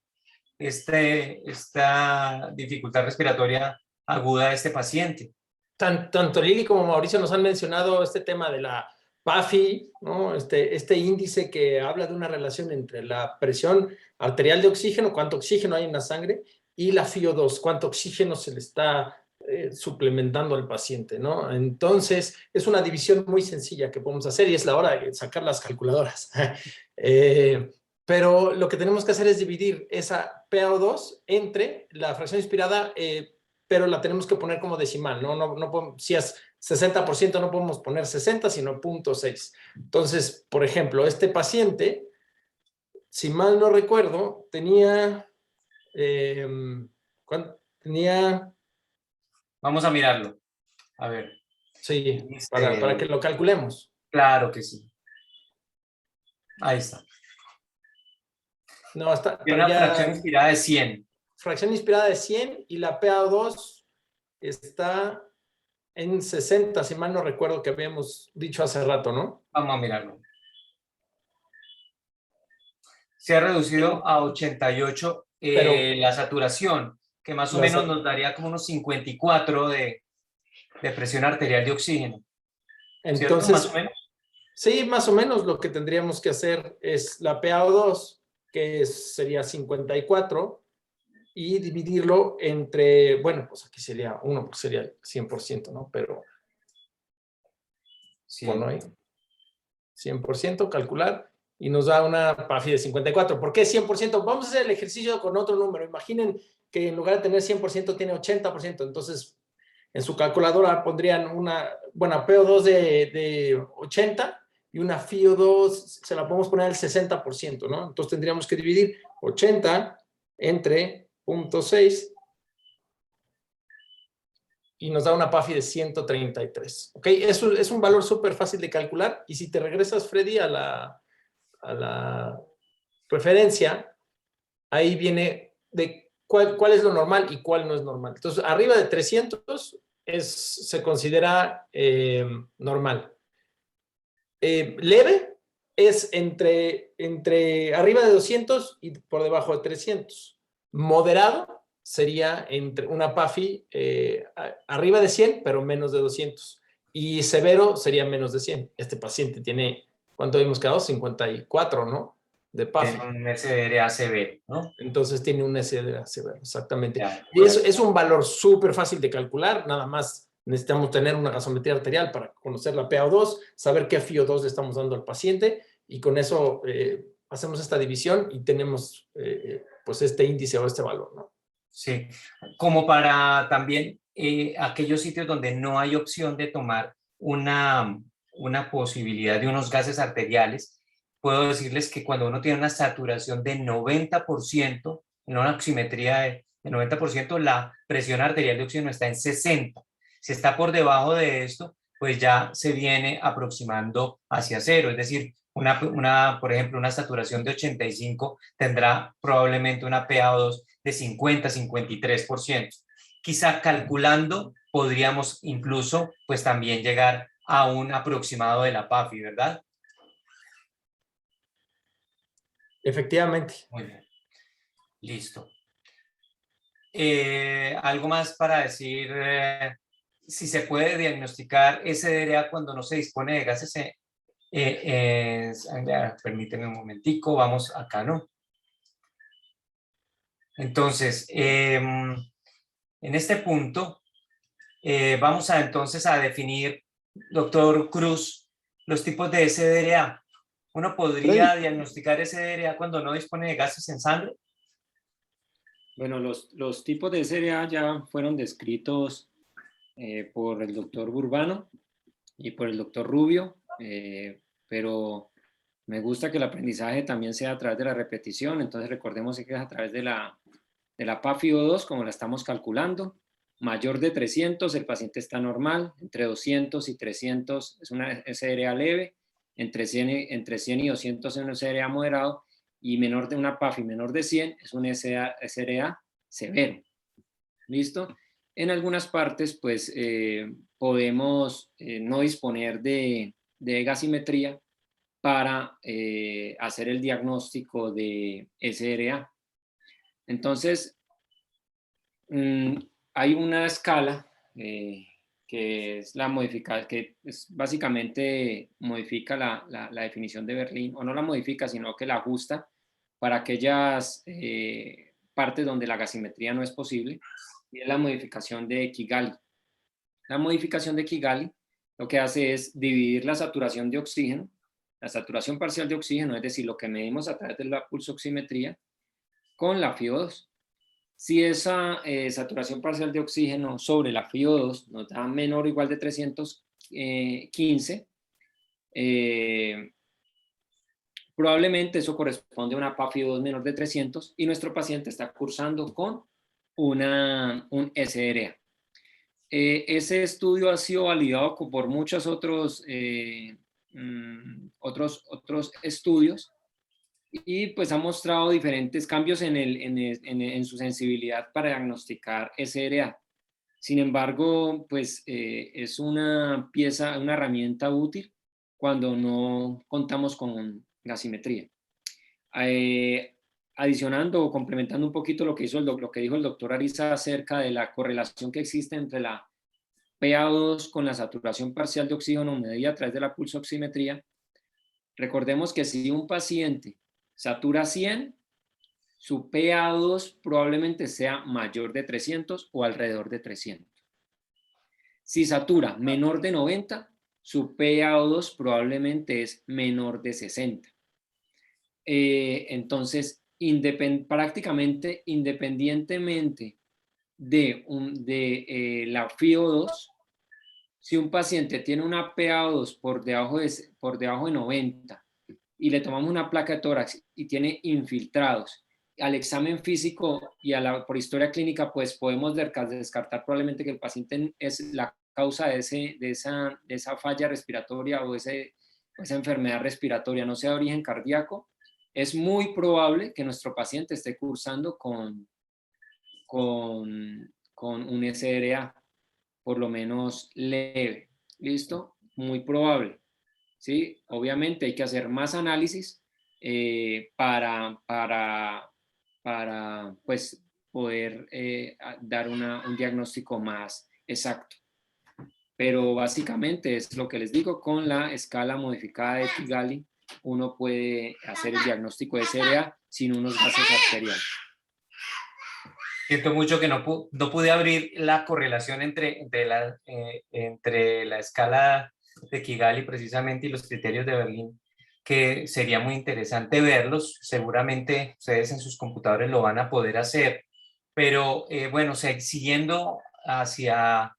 esta dificultad respiratoria aguda de este paciente. Tanto Lili como Mauricio nos han mencionado este tema de la PAFI, ¿no? Este índice que habla de una relación entre la presión arterial de oxígeno, cuánto oxígeno hay en la sangre, y la FiO2, cuánto oxígeno se le está suplementando al paciente, ¿no? Entonces, es una división muy sencilla que podemos hacer y es la hora de sacar las calculadoras. Pero lo que tenemos que hacer es dividir esa PaO2 entre la fracción inspirada, pero la tenemos que poner como decimal, ¿no? No podemos, si es 60% no podemos poner 60, sino 0.6. Entonces, por ejemplo, este paciente, si mal no recuerdo, tenía... Vamos a mirarlo. A ver. Sí, para que lo calculemos. Claro que sí. Ahí está. No, está... Una fracción inspirada de 100. Fracción inspirada de 100 y la PaO2 está en 60, si mal no recuerdo que habíamos dicho hace rato, ¿no? Vamos a mirarlo. Se ha reducido a 88 la saturación, que más o menos nos daría como unos 54 de presión arterial de oxígeno. Entonces, más o menos. Sí, más o menos lo que tendríamos que hacer es la PaO2, que sería 54, y dividirlo entre, bueno, pues aquí sería 1, porque sería 100%, ¿no? Pero, sí. Bueno, ahí, 100%, calcular, y nos da una PAFI de 54. ¿Por qué 100%? Vamos a hacer el ejercicio con otro número. Imaginen que en lugar de tener 100% tiene 80%. Entonces, en su calculadora pondrían una, bueno, PaO2 de 80 y una FiO2 se la podemos poner al 60%, ¿no? Entonces tendríamos que dividir 80 entre 0.6 y nos da una PAFI de 133. ¿Ok? Eso es un valor súper fácil de calcular, y si te regresas, Freddy, a la referencia, ahí viene de cuál es lo normal y cuál no es normal. Entonces, arriba de 300 se considera normal. Leve es entre arriba de 200 y por debajo de 300. Moderado sería entre una PAFI arriba de 100, pero menos de 200. Y severo sería menos de 100. Este paciente tiene, ¿cuánto habíamos quedado? 54, ¿no? De PAFI. Tiene un SDRA severo, ¿no? Entonces tiene un SDRA severo, exactamente. Ya, Y es un valor súper fácil de calcular, nada más necesitamos tener una gasometría arterial para conocer la PaO2, saber qué FiO2 le estamos dando al paciente, y con eso hacemos esta división y tenemos pues este índice o este valor, ¿no? Sí, como para también aquellos sitios donde no hay opción de tomar una posibilidad de unos gases arteriales, puedo decirles que cuando uno tiene una saturación de 90%, en una oximetría de 90%, la presión arterial de oxígeno está en 60. Si está por debajo de esto, pues ya se viene aproximando hacia cero, es decir, por ejemplo, una saturación de 85 tendrá probablemente una PaO2 de 50-53%. Quizá calculando podríamos incluso pues también llegar a un aproximado de la PAFI, ¿verdad? Efectivamente. Muy bien. Listo. ¿Algo más para decir si se puede diagnosticar SDRA cuando no se dispone de gases? Permíteme un momentico, vamos acá, ¿no? Entonces, en este punto, vamos entonces a definir, doctor Cruz, los tipos de SDRA. ¿Uno podría diagnosticar SDRA cuando no dispone de gases en sangre? Bueno, los tipos de SDRA ya fueron descritos por el doctor Burbano y por el doctor Rubio, pero me gusta que el aprendizaje también sea a través de la repetición. Entonces recordemos que es a través de la PaFiO2, como la estamos calculando. Mayor de 300, el paciente está normal. Entre 200 y 300 es una SDRA leve. Entre 100 y 200 es un SDRA moderado. Y menor de una PAFI menor de 100 es un SDRA severo. ¿Listo? En algunas partes, pues, podemos no disponer de gasimetría para hacer el diagnóstico de SDRA. Entonces, hay una escala que es la modificada, que básicamente modifica la definición de Berlín, o no la modifica, sino que la ajusta para aquellas partes donde la gasimetría no es posible, y es la modificación de Kigali. La modificación de Kigali lo que hace es dividir la saturación de oxígeno, la saturación parcial de oxígeno, es decir, lo que medimos a través de la pulsoximetría, con la FiO2. Si esa saturación parcial de oxígeno sobre la FiO2 nos da menor o igual de 315, probablemente eso corresponde a una PaFiO2 menor de 300 y nuestro paciente está cursando con un SDRA. Ese estudio ha sido validado por muchos otros estudios, y pues ha mostrado diferentes cambios en su sensibilidad para diagnosticar SDRA. Sin embargo, pues es una herramienta útil cuando no contamos con gasimetría. Adicionando o complementando un poquito lo que dijo el doctor Ariza acerca de la correlación que existe entre la PaO2 con la saturación parcial de oxígeno medida a través de la pulsoximetría, recordemos que si un paciente satura 100, su PaO2 probablemente sea mayor de 300 o alrededor de 300. Si satura menor de 90, su PaO2 probablemente es menor de 60. Entonces, prácticamente independientemente de la FiO2, si un paciente tiene una PaO2 por debajo de 90 y le tomamos una placa de tórax y tiene infiltrados, al examen físico y por historia clínica, pues podemos descartar probablemente que el paciente es la causa de esa falla respiratoria o esa enfermedad respiratoria no sea de origen cardíaco. Es muy probable que nuestro paciente esté cursando con un SDRA, por lo menos leve. ¿Listo? Muy probable. ¿Sí? Obviamente hay que hacer más análisis para pues, poder dar un diagnóstico más exacto. Pero básicamente es lo que les digo, con la escala modificada de Kigali, uno puede hacer el diagnóstico de SDA sin unos gases arteriales. Siento mucho que no pude abrir la correlación entre la escala de Kigali precisamente y los criterios de Berlín, que sería muy interesante verlos. Seguramente ustedes en sus computadores lo van a poder hacer, pero bueno, siguiendo hacia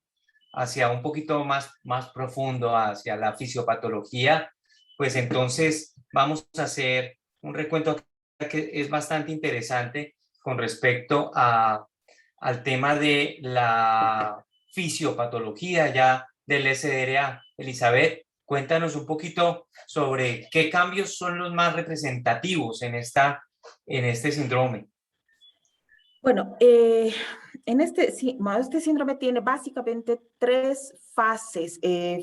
un poquito más profundo, hacia la fisiopatología, pues entonces vamos a hacer un recuento que es bastante interesante con respecto al tema de la fisiopatología ya del SDRA. Elizabeth, cuéntanos un poquito sobre qué cambios son los más representativos en este síndrome. Bueno, este síndrome tiene básicamente 3 fases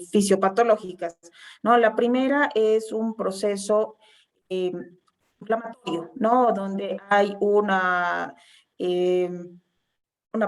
fisiopatológicas, ¿no? La primera es un proceso inflamatorio, ¿no? Donde hay una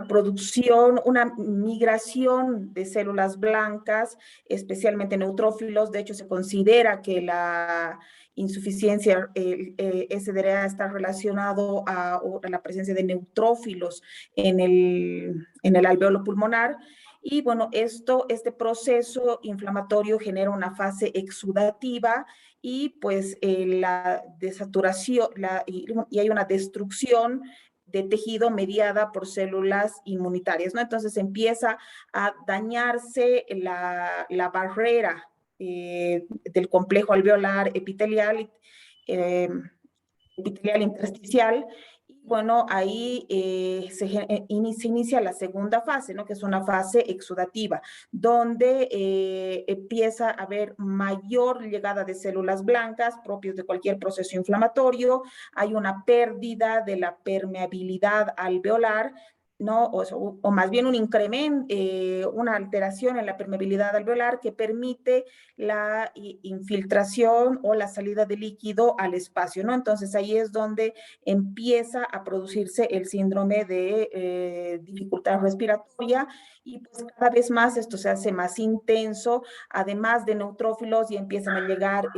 producción, una migración de células blancas, especialmente neutrófilos. De hecho, se considera que la insuficiencia SDRA está relacionado a la presencia de neutrófilos en el alveolo pulmonar. Y bueno, este proceso inflamatorio genera una fase exudativa y pues la desaturación, y hay una destrucción de tejido mediada por células inmunitarias, ¿no? Entonces empieza a dañarse la barrera del complejo alveolar epitelial intersticial. Y bueno, ahí se inicia la segunda fase, ¿no? Que es una fase exudativa, donde empieza a haber mayor llegada de células blancas propias de cualquier proceso inflamatorio. Hay una pérdida de la permeabilidad alveolar, ¿no? O más bien un incremento, una alteración en la permeabilidad alveolar que permite la infiltración o la salida de líquido al espacio, ¿no? Entonces ahí es donde empieza a producirse el síndrome de dificultad respiratoria, y pues cada vez más esto se hace más intenso, además de neutrófilos, y empiezan a llegar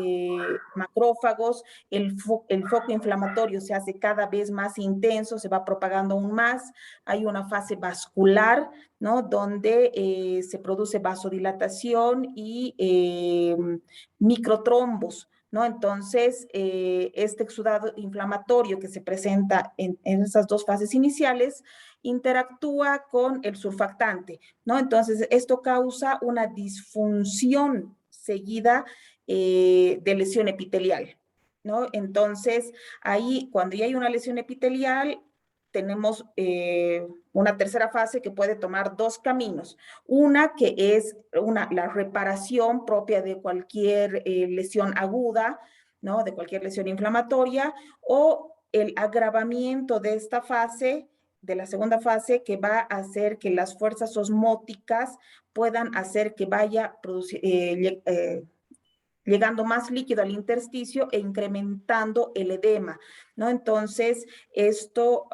macrófagos. El foco inflamatorio se hace cada vez más intenso, se va propagando aún más. Hay una fase vascular, ¿no? Donde se produce vasodilatación y microtrombos, ¿no? Entonces, este exudado inflamatorio que se presenta en esas 2 fases iniciales interactúa con el surfactante, ¿no? Entonces, esto causa una disfunción seguida de lesión epitelial, ¿no? Entonces, ahí, cuando ya hay una lesión epitelial, tenemos una tercera fase que puede tomar 2 caminos. Una que es la reparación propia de cualquier lesión aguda, ¿no? De cualquier lesión inflamatoria, o el agravamiento de esta fase, de la segunda fase, que va a hacer que las fuerzas osmóticas puedan hacer que vaya llegando más líquido al intersticio e incrementando el edema, ¿no? Entonces, esto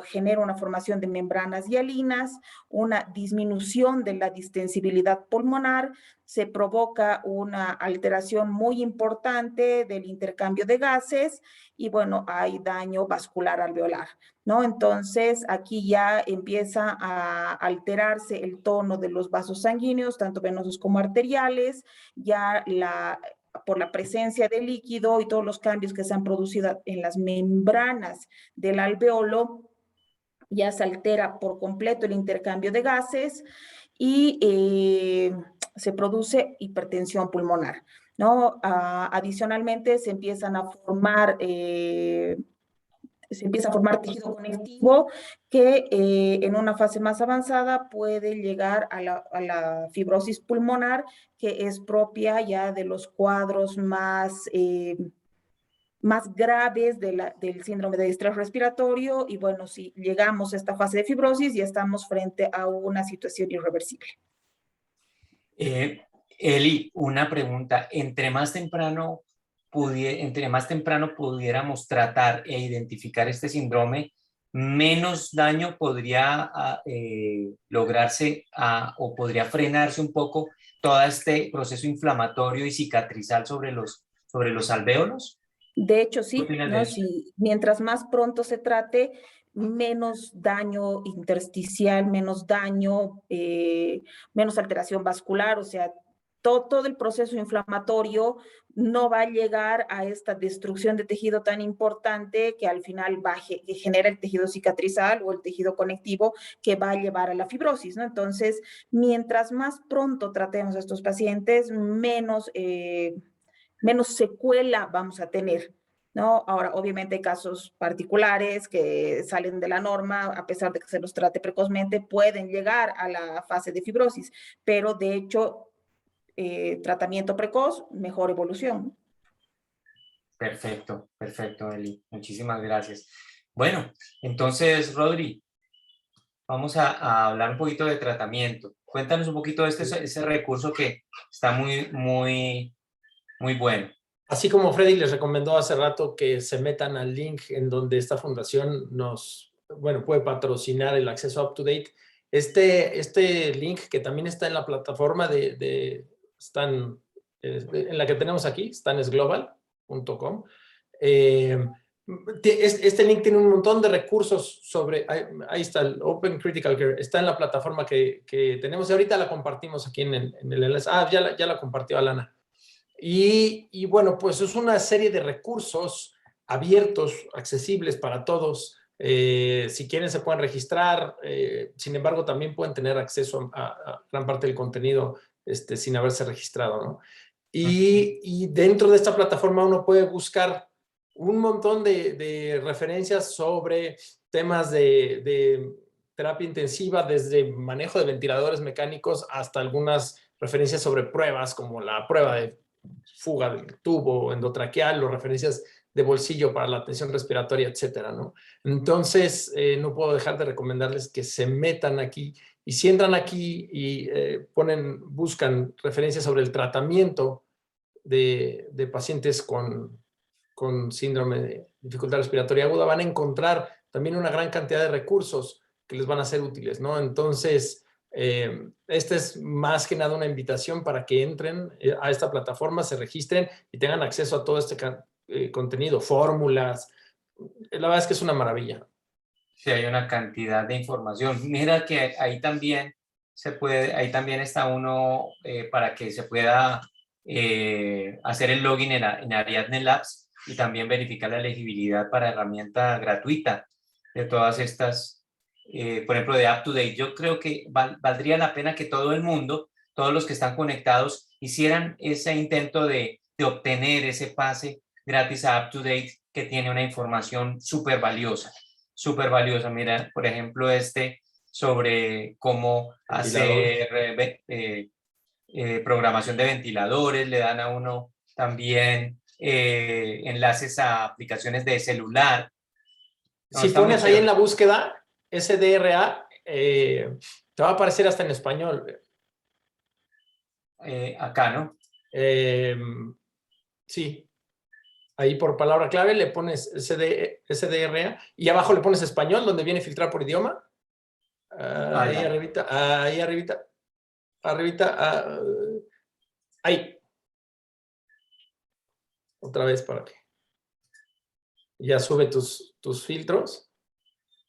genera una formación de membranas hialinas, una disminución de la distensibilidad pulmonar, se provoca una alteración muy importante del intercambio de gases y, bueno, hay daño vascular alveolar, ¿no? Entonces, aquí ya empieza a alterarse el tono de los vasos sanguíneos, tanto venosos como arteriales, ya por la presencia de líquido y todos los cambios que se han producido en las membranas del alveolo, ya se altera por completo el intercambio de gases y se produce hipertensión pulmonar, ¿no? Adicionalmente, se empieza a formar tejido conectivo que en una fase más avanzada puede llegar a la fibrosis pulmonar, que es propia ya de los cuadros más graves del síndrome de estrés respiratorio. Y bueno, si llegamos a esta fase de fibrosis, ya estamos frente a una situación irreversible. Eli, una pregunta. Entre más temprano pudiéramos tratar e identificar este síndrome, menos daño podría lograrse o podría frenarse un poco todo este proceso inflamatorio y cicatrizal sobre los alvéolos. De hecho, sí, ¿Qué opinas de ¿no? eso? Si mientras más pronto se trate, menos daño intersticial, menos daño, menos alteración vascular, o sea, todo el proceso inflamatorio no va a llegar a esta destrucción de tejido tan importante que al final que genera el tejido cicatrizal o el tejido conectivo, que va a llevar a la fibrosis, ¿no? Entonces, mientras más pronto tratemos a estos pacientes, menos secuela vamos a tener, ¿no? Ahora, obviamente hay casos particulares que salen de la norma, a pesar de que se los trate precozmente, pueden llegar a la fase de fibrosis, pero de hecho, tratamiento precoz, mejor evolución. Perfecto, perfecto, Eli. Muchísimas gracias. Bueno, entonces, Rodri, vamos a hablar un poquito de tratamiento. Cuéntanos un poquito de ese recurso que está muy, muy, muy bueno. Así como Freddy les recomendó hace rato que se metan al link en donde esta fundación puede patrocinar el acceso a UpToDate. Este link, que también está en la plataforma en la que tenemos aquí, stanesglobal.com. Este link tiene un montón de recursos ahí está el Open Critical Care, está en la plataforma que tenemos, y ahorita la compartimos aquí en el enlace. Ya la compartió Alana. Y bueno, pues es una serie de recursos abiertos, accesibles para todos. Si quieren se pueden registrar, sin embargo también pueden tener acceso a gran parte del contenido sin haberse registrado, ¿no? Y dentro de esta plataforma uno puede buscar un montón de referencias sobre temas de terapia intensiva, desde manejo de ventiladores mecánicos hasta algunas referencias sobre pruebas, como la prueba de fuga del tubo endotraqueal, o referencias de bolsillo para la atención respiratoria, etcétera, ¿no? Entonces, no puedo dejar de recomendarles que se metan aquí, y si entran aquí y buscan referencias sobre el tratamiento de pacientes con síndrome de dificultad respiratoria aguda, van a encontrar también una gran cantidad de recursos que les van a ser útiles, ¿no? Entonces, esta es más que nada una invitación para que entren a esta plataforma, se registren y tengan acceso a todo este contenido, fórmulas. La verdad es que es una maravilla. Sí, hay una cantidad de información. Mira que ahí también está uno para que se pueda hacer el login en Ariadne Labs y también verificar la elegibilidad para herramienta gratuita de todas estas, por ejemplo, de UpToDate. Yo creo que valdría la pena que todo el mundo, todos los que están conectados, hicieran ese intento de obtener ese pase gratis a UpToDate, que tiene una información súper valiosa. Súper valiosa. Mira, por ejemplo, sobre cómo hacer programación de ventiladores, le dan a uno también enlaces a aplicaciones de celular. No, si pones ahí en la búsqueda SDRA, te va a aparecer hasta en español. Acá, ¿no? Sí. Ahí por palabra clave le pones SDRA y abajo le pones español, donde viene filtrar por idioma. Ahí arribita. Ahí. Otra vez para que ya sube tus filtros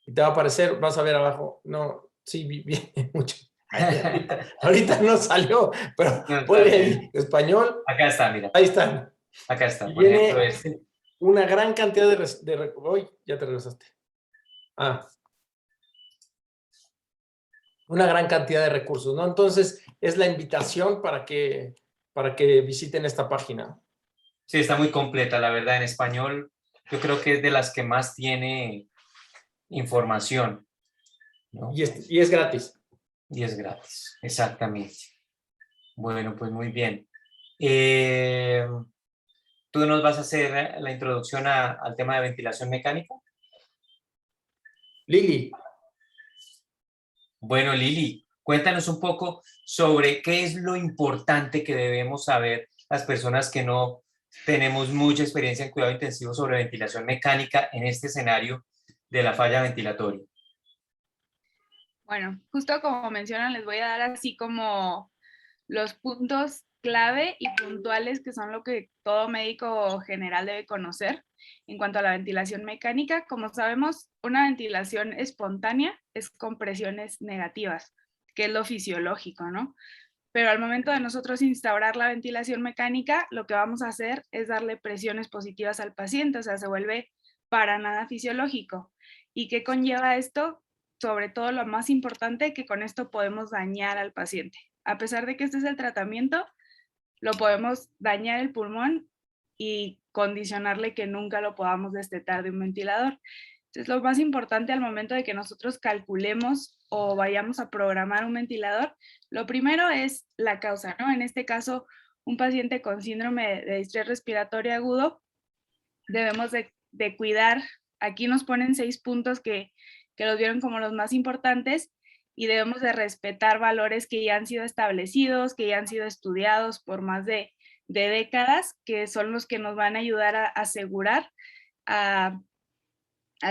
y te va a aparecer, vas a ver abajo. No, sí, viene mucho. Ahorita no salió, pero ponle ahí español. Acá está, mira. Ahí están. Acá está, por ejemplo, una gran cantidad de... Uy, ya te regresaste. una gran cantidad de recursos, ¿no? Entonces, es la invitación para que visiten esta página. Sí, está muy completa, la verdad, en español. Yo creo que es de las que más tiene información, ¿no? Y es gratis. Y es gratis, exactamente. Bueno, pues muy bien. ¿Tú nos vas a hacer la introducción al tema de ventilación mecánica? Lili. Bueno, Lili, cuéntanos un poco sobre qué es lo importante que debemos saber las personas que no tenemos mucha experiencia en cuidado intensivo sobre ventilación mecánica en este escenario de la falla ventilatoria. Bueno, justo como mencionan, les voy a dar así como los puntos clave y puntuales que son lo que todo médico general debe conocer en cuanto a la ventilación mecánica. Como sabemos, una ventilación espontánea es con presiones negativas, que es lo fisiológico, ¿no? Pero al momento de nosotros instaurar la ventilación mecánica, lo que vamos a hacer es darle presiones positivas al paciente, o sea, se vuelve para nada fisiológico. ¿Y qué conlleva esto? Sobre todo lo más importante, que con esto podemos dañar al paciente. A pesar de que este es el tratamiento, lo podemos dañar el pulmón y condicionarle que nunca lo podamos destetar de un ventilador. Entonces, lo más importante al momento de que nosotros calculemos o vayamos a programar un ventilador, lo primero es la causa, ¿no? En este caso, un paciente con síndrome de distrés respiratorio agudo, debemos de cuidar. Aquí nos ponen 6 puntos que los vieron como los más importantes, y debemos de respetar valores que ya han sido establecidos, que ya han sido estudiados por más de décadas, que son los que nos van a ayudar a asegurar, a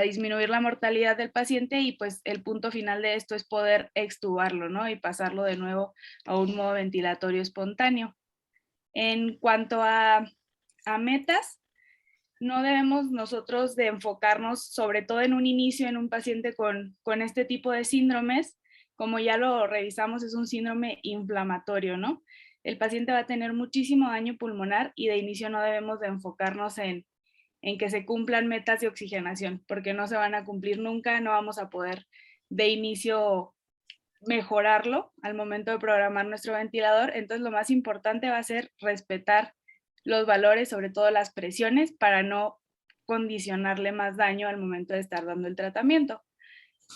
disminuir la mortalidad del paciente, y pues el punto final de esto es poder extubarlo, ¿no? Y pasarlo de nuevo a un modo ventilatorio espontáneo. En cuanto a metas, no debemos nosotros de enfocarnos, sobre todo en un inicio, en un paciente con este tipo de síndromes. Como ya lo revisamos, es un síndrome inflamatorio, ¿no? El paciente va a tener muchísimo daño pulmonar, y de inicio no debemos de enfocarnos en que se cumplan metas de oxigenación, porque no se van a cumplir nunca, no vamos a poder de inicio mejorarlo al momento de programar nuestro ventilador. Entonces, lo más importante va a ser respetar los valores, sobre todo las presiones, para no condicionarle más daño al momento de estar dando el tratamiento.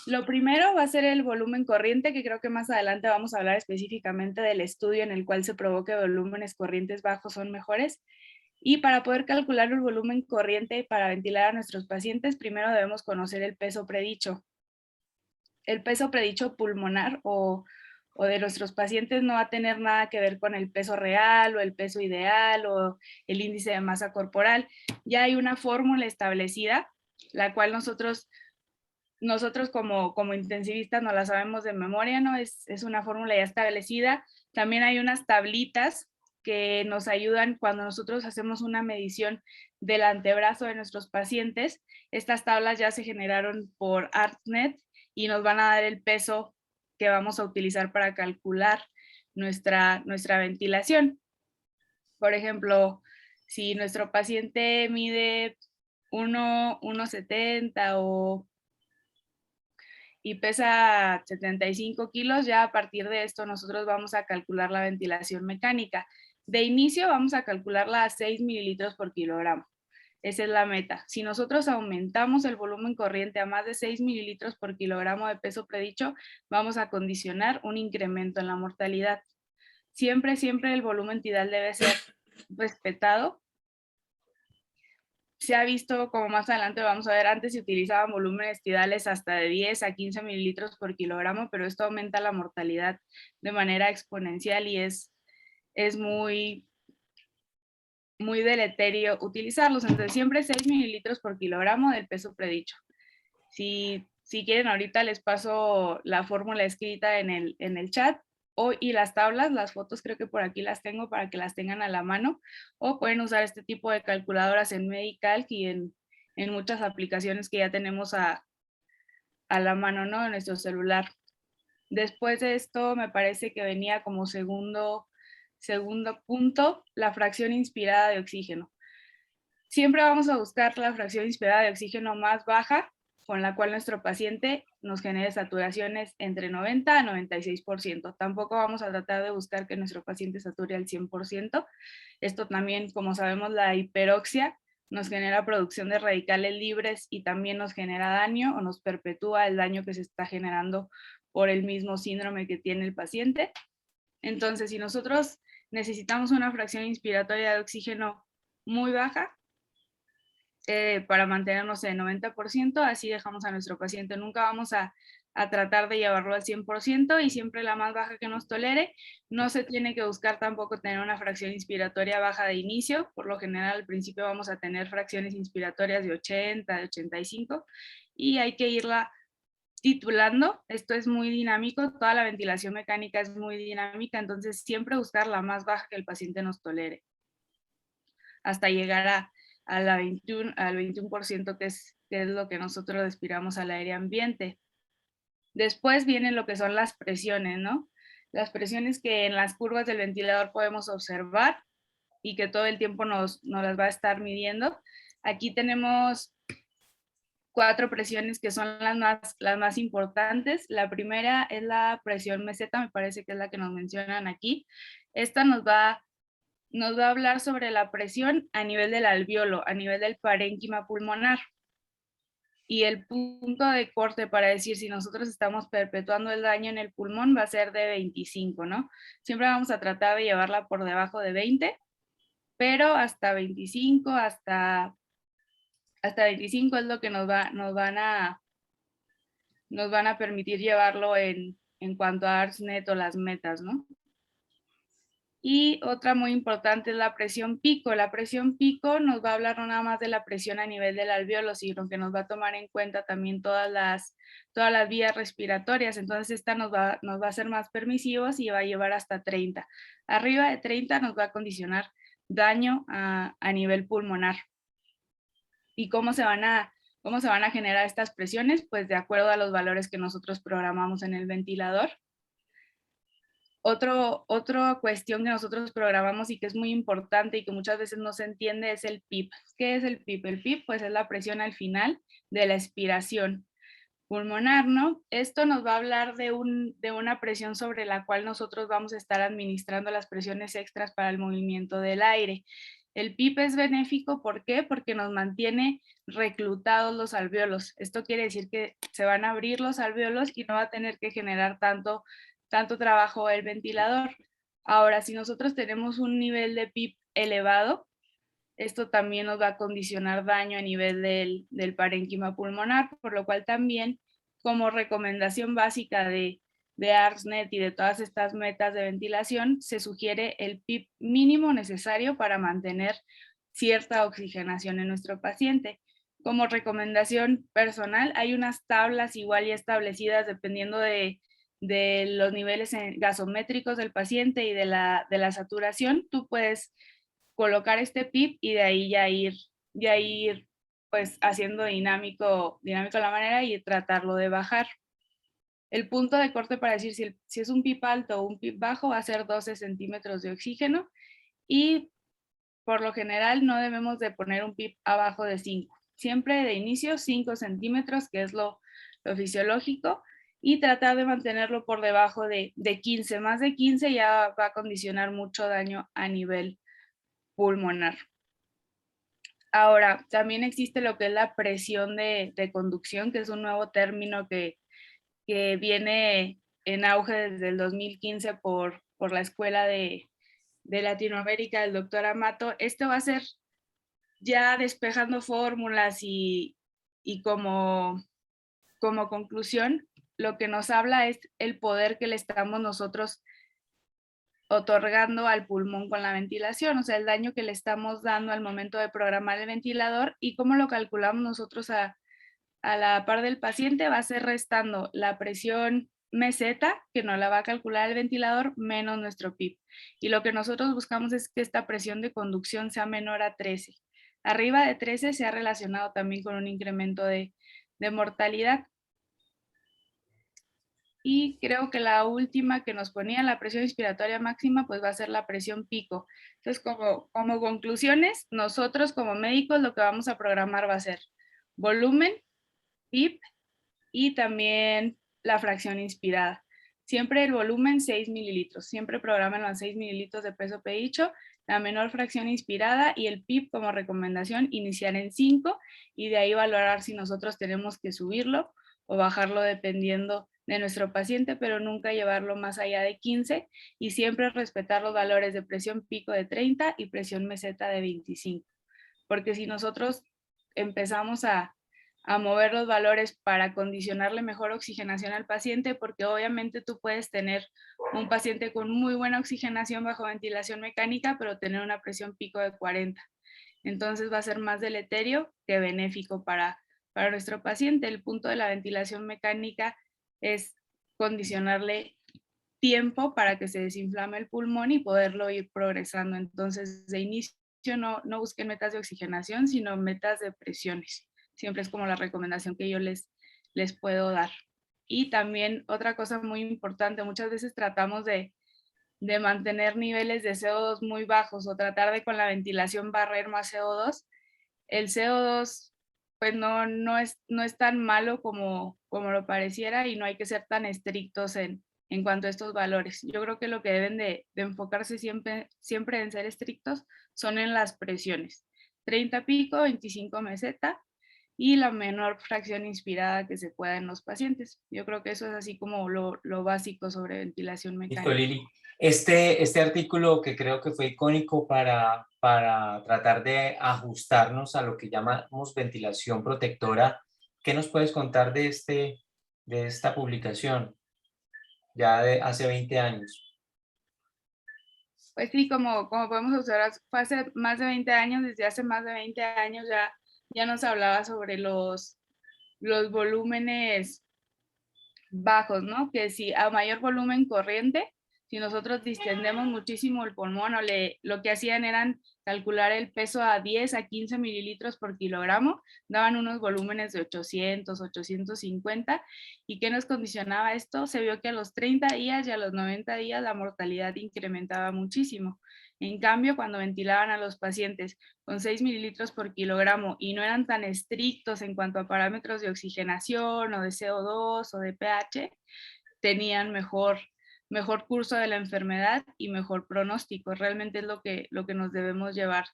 Lo primero va a ser el volumen corriente, que creo que más adelante vamos a hablar específicamente del estudio en el cual se probó que volúmenes corrientes bajos son mejores. Y para poder calcular el volumen corriente para ventilar a nuestros pacientes, primero debemos conocer el peso predicho. El peso predicho pulmonar o de nuestros pacientes no va a tener nada que ver con el peso real o el peso ideal o el índice de masa corporal. Ya hay una fórmula establecida, la cual nosotros como intensivistas no la sabemos de memoria, ¿no? Es una fórmula ya establecida. También hay unas tablitas que nos ayudan cuando nosotros hacemos una medición del antebrazo de nuestros pacientes. Estas tablas ya se generaron por ARTNet y nos van a dar el peso que vamos a utilizar para calcular nuestra ventilación. Por ejemplo, si nuestro paciente mide 1,70 y pesa 75 kilos, ya a partir de esto nosotros vamos a calcular la ventilación mecánica. De inicio vamos a calcularla a 6 mililitros por kilogramo. Esa es la meta. Si nosotros aumentamos el volumen corriente a más de 6 mililitros por kilogramo de peso predicho, vamos a condicionar un incremento en la mortalidad. Siempre el volumen tidal debe ser respetado. Se ha visto, como más adelante vamos a ver, antes se utilizaban volúmenes tidales hasta de 10 a 15 mililitros por kilogramo, pero esto aumenta la mortalidad de manera exponencial y es muy deleterio utilizarlos. Entonces, siempre 6 mililitros por kilogramo del peso predicho. Si quieren, ahorita les paso la fórmula escrita en el chat, y las tablas, las fotos creo que por aquí las tengo para que las tengan a la mano, o pueden usar este tipo de calculadoras en Medicalc y en muchas aplicaciones que ya tenemos a la mano, ¿no? En nuestro celular. Después de esto, me parece que venía como segundo punto, la fracción inspirada de oxígeno. Siempre vamos a buscar la fracción inspirada de oxígeno más baja, con la cual nuestro paciente nos genere saturaciones entre 90 a 96%. Tampoco vamos a tratar de buscar que nuestro paciente sature al 100%. Esto también, como sabemos, la hiperoxia nos genera producción de radicales libres y también nos genera daño o nos perpetúa el daño que se está generando por el mismo síndrome que tiene el paciente. Entonces, si nosotros necesitamos una fracción inspiratoria de oxígeno muy baja, para mantenernos en 90%, así dejamos a nuestro paciente. Nunca vamos a tratar de llevarlo al 100% y siempre la más baja que nos tolere. No se tiene que buscar tampoco tener una fracción inspiratoria baja de inicio. Por lo general, al principio vamos a tener fracciones inspiratorias de 80, de 85 y hay que irla titulando. Esto es muy dinámico, toda la ventilación mecánica es muy dinámica, entonces siempre buscar la más baja que el paciente nos tolere hasta llegar al 21%, que es lo que nosotros respiramos al aire ambiente. Después vienen lo que son las presiones, ¿no? Las presiones que en las curvas del ventilador podemos observar y que todo el tiempo nos las va a estar midiendo. Aquí tenemos 4 presiones que son las más importantes. La primera es la presión meseta, me parece que es la que nos mencionan aquí. Esta nos va a hablar sobre la presión a nivel del alveolo, a nivel del parénquima pulmonar. Y el punto de corte para decir si nosotros estamos perpetuando el daño en el pulmón va a ser de 25, ¿no? Siempre vamos a tratar de llevarla por debajo de 20, pero hasta 25, hasta 25 es lo que nos van a permitir llevarlo en cuanto a ARSNet o las metas, ¿no? Y otra muy importante es la presión pico. La presión pico nos va a hablar no nada más de la presión a nivel del alveolo, sino que nos va a tomar en cuenta también todas las vías respiratorias. Entonces esta nos va a hacer más permisivos y va a llevar hasta 30. Arriba de 30 nos va a condicionar daño a nivel pulmonar. ¿Y cómo se van a generar estas presiones? Pues de acuerdo a los valores que nosotros programamos en el ventilador. Otra cuestión que nosotros programamos y que es muy importante y que muchas veces no se entiende es el PIP. ¿Qué es el PIP? El PIP pues es la presión al final de la expiración pulmonar, ¿no? Esto nos va a hablar de una presión sobre la cual nosotros vamos a estar administrando las presiones extras para el movimiento del aire. El PIP es benéfico, ¿por qué? Porque nos mantiene reclutados los alveolos. Esto quiere decir que se van a abrir los alveolos y no va a tener que generar tanto trabajo el ventilador. Ahora, si nosotros tenemos un nivel de PIP elevado, esto también nos va a condicionar daño a nivel del parénquima pulmonar, por lo cual también como recomendación básica de ARSNet y de todas estas metas de ventilación, se sugiere el PIP mínimo necesario para mantener cierta oxigenación en nuestro paciente. Como recomendación personal, hay unas tablas igual ya establecidas dependiendo de los niveles gasométricos del paciente y de la saturación. Tú puedes colocar este PIP y de ahí ya ir pues haciendo dinámico la manera y tratarlo de bajar. El punto de corte para decir si es un PIP alto o un PIP bajo va a ser 12 centímetros de oxígeno y por lo general no debemos de poner un PIP abajo de 5. Siempre de inicio 5 centímetros, que es lo fisiológico, y tratar de mantenerlo por debajo de 15. Más de 15 ya va a condicionar mucho daño a nivel pulmonar. Ahora, también existe lo que es la presión de conducción, que es un nuevo término que viene en auge desde el 2015 por la Escuela de Latinoamérica del doctor Amato. Esto va a ser ya despejando fórmulas y como conclusión, lo que nos habla es el poder que le estamos nosotros otorgando al pulmón con la ventilación, o sea, el daño que le estamos dando al momento de programar el ventilador y cómo lo calculamos nosotros a la par del paciente va a ser restando la presión meseta, que no la va a calcular el ventilador, menos nuestro PIP. Y lo que nosotros buscamos es que esta presión de conducción sea menor a 13. Arriba de 13 se ha relacionado también con un incremento de mortalidad. Y creo que la última que nos ponía la presión inspiratoria máxima, pues va a ser la presión pico. Entonces, como conclusiones, nosotros como médicos lo que vamos a programar va a ser volumen, PIP y también la fracción inspirada. Siempre el volumen 6 mililitros, siempre programan los 6 mililitros de peso pedicho, la menor fracción inspirada y el PIP como recomendación iniciar en 5 y de ahí valorar si nosotros tenemos que subirlo o bajarlo dependiendo de nuestro paciente, pero nunca llevarlo más allá de 15 y siempre respetar los valores de presión pico de 30 y presión meseta de 25. Porque si nosotros empezamos a mover los valores para condicionarle mejor oxigenación al paciente, porque obviamente tú puedes tener un paciente con muy buena oxigenación bajo ventilación mecánica, pero tener una presión pico de 40. Entonces va a ser más deleterio que benéfico para nuestro paciente. El punto de la ventilación mecánica es condicionarle tiempo para que se desinflame el pulmón y poderlo ir progresando. Entonces, de inicio no busquen metas de oxigenación, sino metas de presiones. Siempre es como la recomendación que yo les puedo dar. Y también otra cosa muy importante, muchas veces tratamos de mantener niveles de CO2 muy bajos o tratar de con la ventilación barrer más CO2. El CO2 pues no es tan malo como lo pareciera y no hay que ser tan estrictos en cuanto a estos valores. Yo creo que lo que deben de enfocarse siempre en ser estrictos son en las presiones. 30 pico, 25 meseta y la menor fracción inspirada que se pueda en los pacientes. Yo creo que eso es así como lo básico sobre ventilación Listo, mecánica. Lili. Este artículo que creo que fue icónico para tratar de ajustarnos a lo que llamamos ventilación protectora, ¿qué nos puedes contar de esta publicación ya de hace 20 años? Pues sí, como podemos observar, fue hace más de 20 años, desde hace más de 20 años ya nos hablaba sobre los volúmenes bajos, ¿no? Que si a mayor volumen corriente, si nosotros distendemos muchísimo el pulmón o lo que hacían eran calcular el peso a 10 a 15 mililitros por kilogramo, daban unos volúmenes de 800, 850. ¿Y qué nos condicionaba esto? Se vio que a los 30 días y a los 90 días la mortalidad incrementaba muchísimo. En cambio, cuando ventilaban a los pacientes con 6 mililitros por kilogramo y no eran tan estrictos en cuanto a parámetros de oxigenación o de CO2 o de pH, tenían mejor curso de la enfermedad y mejor pronóstico. Realmente es lo que nos debemos llevar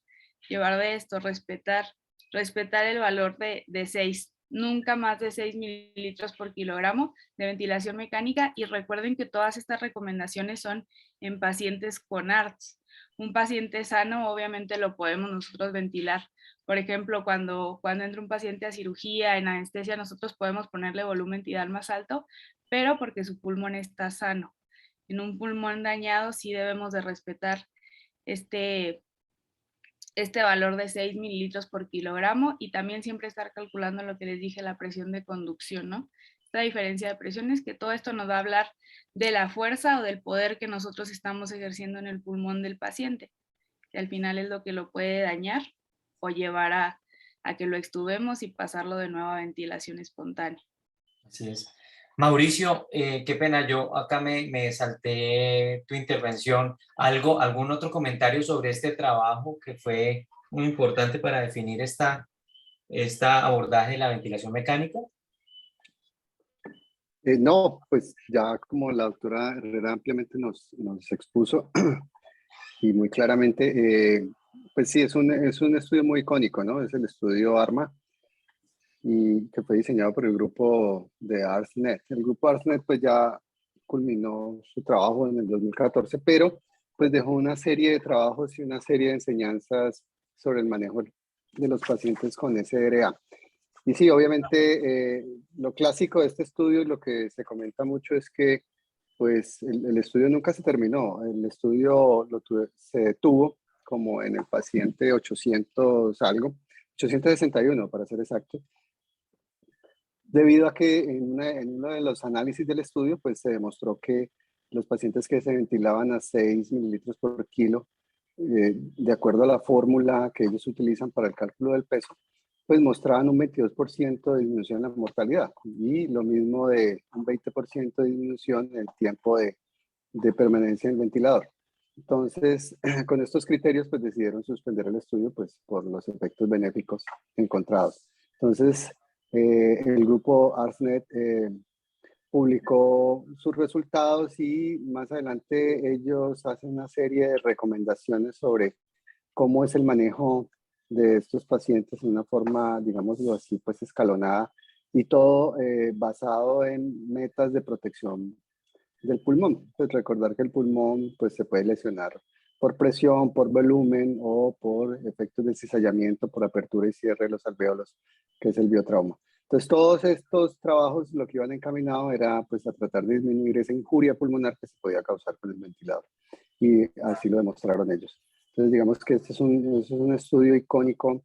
de esto, respetar el valor de 6, nunca más de 6 mililitros por kilogramo de ventilación mecánica, y recuerden que todas estas recomendaciones son en pacientes con ARDS. Un paciente sano obviamente lo podemos nosotros ventilar. Por ejemplo, cuando entra un paciente a cirugía en anestesia, nosotros podemos ponerle volumen tidal más alto, pero porque su pulmón está sano. En un pulmón dañado sí debemos de respetar este valor de 6 mililitros por kilogramo y también siempre estar calculando lo que les dije, la presión de conducción, ¿no? Esta diferencia de presiones, que todo esto nos va a hablar de la fuerza o del poder que nosotros estamos ejerciendo en el pulmón del paciente, que al final es lo que lo puede dañar o llevar a que lo extubemos y pasarlo de nuevo a ventilación espontánea. Así es. Mauricio, qué pena, yo acá me salté tu intervención. ¿Algún otro comentario sobre este trabajo que fue muy importante para definir esta abordaje de la ventilación mecánica? No, pues ya como la doctora Herrera ampliamente nos expuso y muy claramente, pues sí, es un estudio muy icónico, ¿no? Es el estudio ARMA, y que fue diseñado por el grupo de ARSNet. El grupo ARSNet pues ya culminó su trabajo en el 2014, pero pues dejó una serie de trabajos y una serie de enseñanzas sobre el manejo de los pacientes con SDRA. Y sí, obviamente lo clásico de este estudio y lo que se comenta mucho es que pues el estudio nunca se terminó. El estudio se detuvo como en el paciente 861 para ser exacto, debido a que en uno de los análisis del estudio pues se demostró que los pacientes que se ventilaban a 6 mililitros por kilo, de acuerdo a la fórmula que ellos utilizan para el cálculo del peso, pues mostraban un 22% de disminución en la mortalidad y lo mismo de un 20% de disminución en el tiempo de permanencia en el ventilador. Entonces, con estos criterios, pues decidieron suspender el estudio pues, por los efectos benéficos encontrados. Entonces, El grupo ARSNet publicó sus resultados y más adelante ellos hacen una serie de recomendaciones sobre cómo es el manejo de estos pacientes en una forma, digámoslo así, pues escalonada, y todo basado en metas de protección del pulmón. Pues recordar que el pulmón pues se puede lesionar por presión, por volumen o por efectos de cizallamiento, por apertura y cierre de los alvéolos, que es el biotrauma. Entonces todos estos trabajos lo que iban encaminados era pues a tratar de disminuir esa injuria pulmonar que se podía causar con el ventilador, y así lo demostraron ellos. Entonces digamos que este es un estudio icónico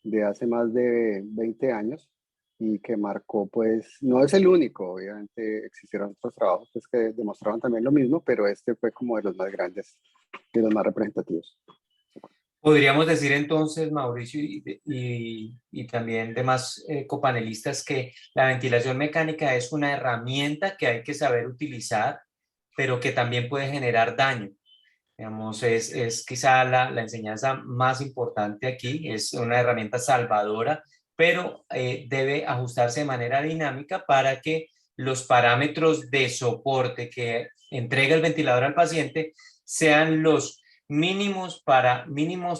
de hace más de 20 años y que marcó, pues, no es el único, obviamente existieron otros trabajos pues, que demostraban también lo mismo, pero este fue como de los más grandes, de los más representativos. Podríamos decir entonces, Mauricio, y también demás copanelistas, que la ventilación mecánica es una herramienta que hay que saber utilizar, pero que también puede generar daño. Digamos, es quizá la enseñanza más importante aquí, es una herramienta salvadora, pero debe ajustarse de manera dinámica para que los parámetros de soporte que entrega el ventilador al paciente sean los mínimos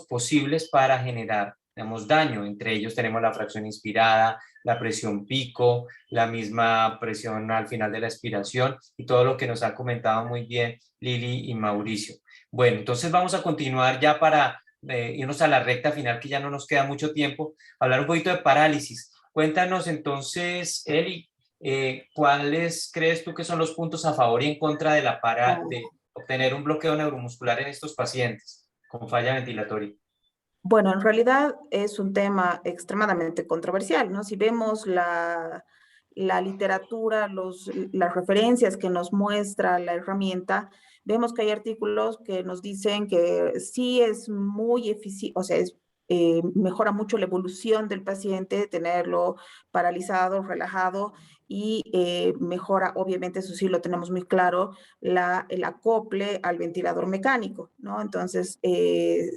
posibles para generar, digamos, daño. Entre ellos tenemos la fracción inspirada, la presión pico, la misma presión al final de la expiración y todo lo que nos han comentado muy bien Lili y Mauricio. Bueno, entonces vamos a continuar ya para irnos a la recta final, que ya no nos queda mucho tiempo, hablar un poquito de parálisis. Cuéntanos entonces, Eli, ¿cuáles crees tú que son los puntos a favor y en contra de de obtener un bloqueo neuromuscular en estos pacientes con falla ventilatoria? Bueno, en realidad es un tema extremadamente controversial, ¿no? Si vemos la literatura, las referencias que nos muestra la herramienta, vemos que hay artículos que nos dicen que sí es muy eficiente, o sea, mejora mucho la evolución del paciente, tenerlo paralizado, relajado, y mejora, obviamente, eso sí lo tenemos muy claro, el acople al ventilador mecánico, ¿no? Entonces,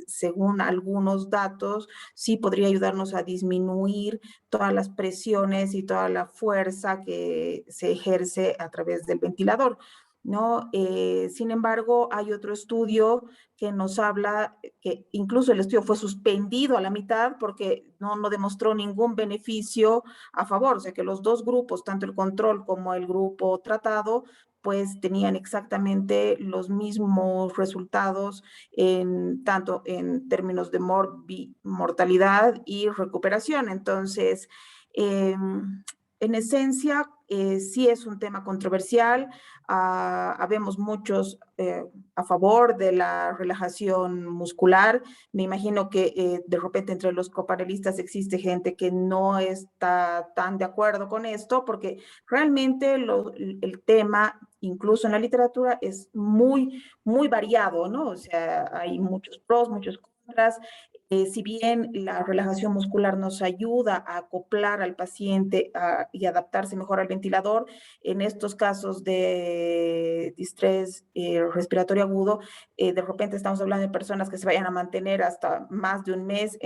según algunos datos, sí podría ayudarnos a disminuir todas las presiones y toda la fuerza que se ejerce a través del ventilador, ¿no? Sin embargo, hay otro estudio que nos habla que incluso el estudio fue suspendido a la mitad porque no demostró ningún beneficio a favor, o sea que los dos grupos, tanto el control como el grupo tratado, pues tenían exactamente los mismos resultados tanto en términos de mortalidad y recuperación. Entonces, en esencia, sí es un tema controversial. Habemos muchos a favor de la relajación muscular. Me imagino que de repente entre los copanelistas existe gente que no está tan de acuerdo con esto, porque realmente el tema, incluso en la literatura, es muy, muy variado, ¿no? O sea, hay muchos pros, muchos contras. Si bien la relajación muscular nos ayuda a acoplar al paciente y adaptarse mejor al ventilador, en estos casos de distrés respiratorio agudo, de repente estamos hablando de personas que se vayan a mantener hasta más de un mes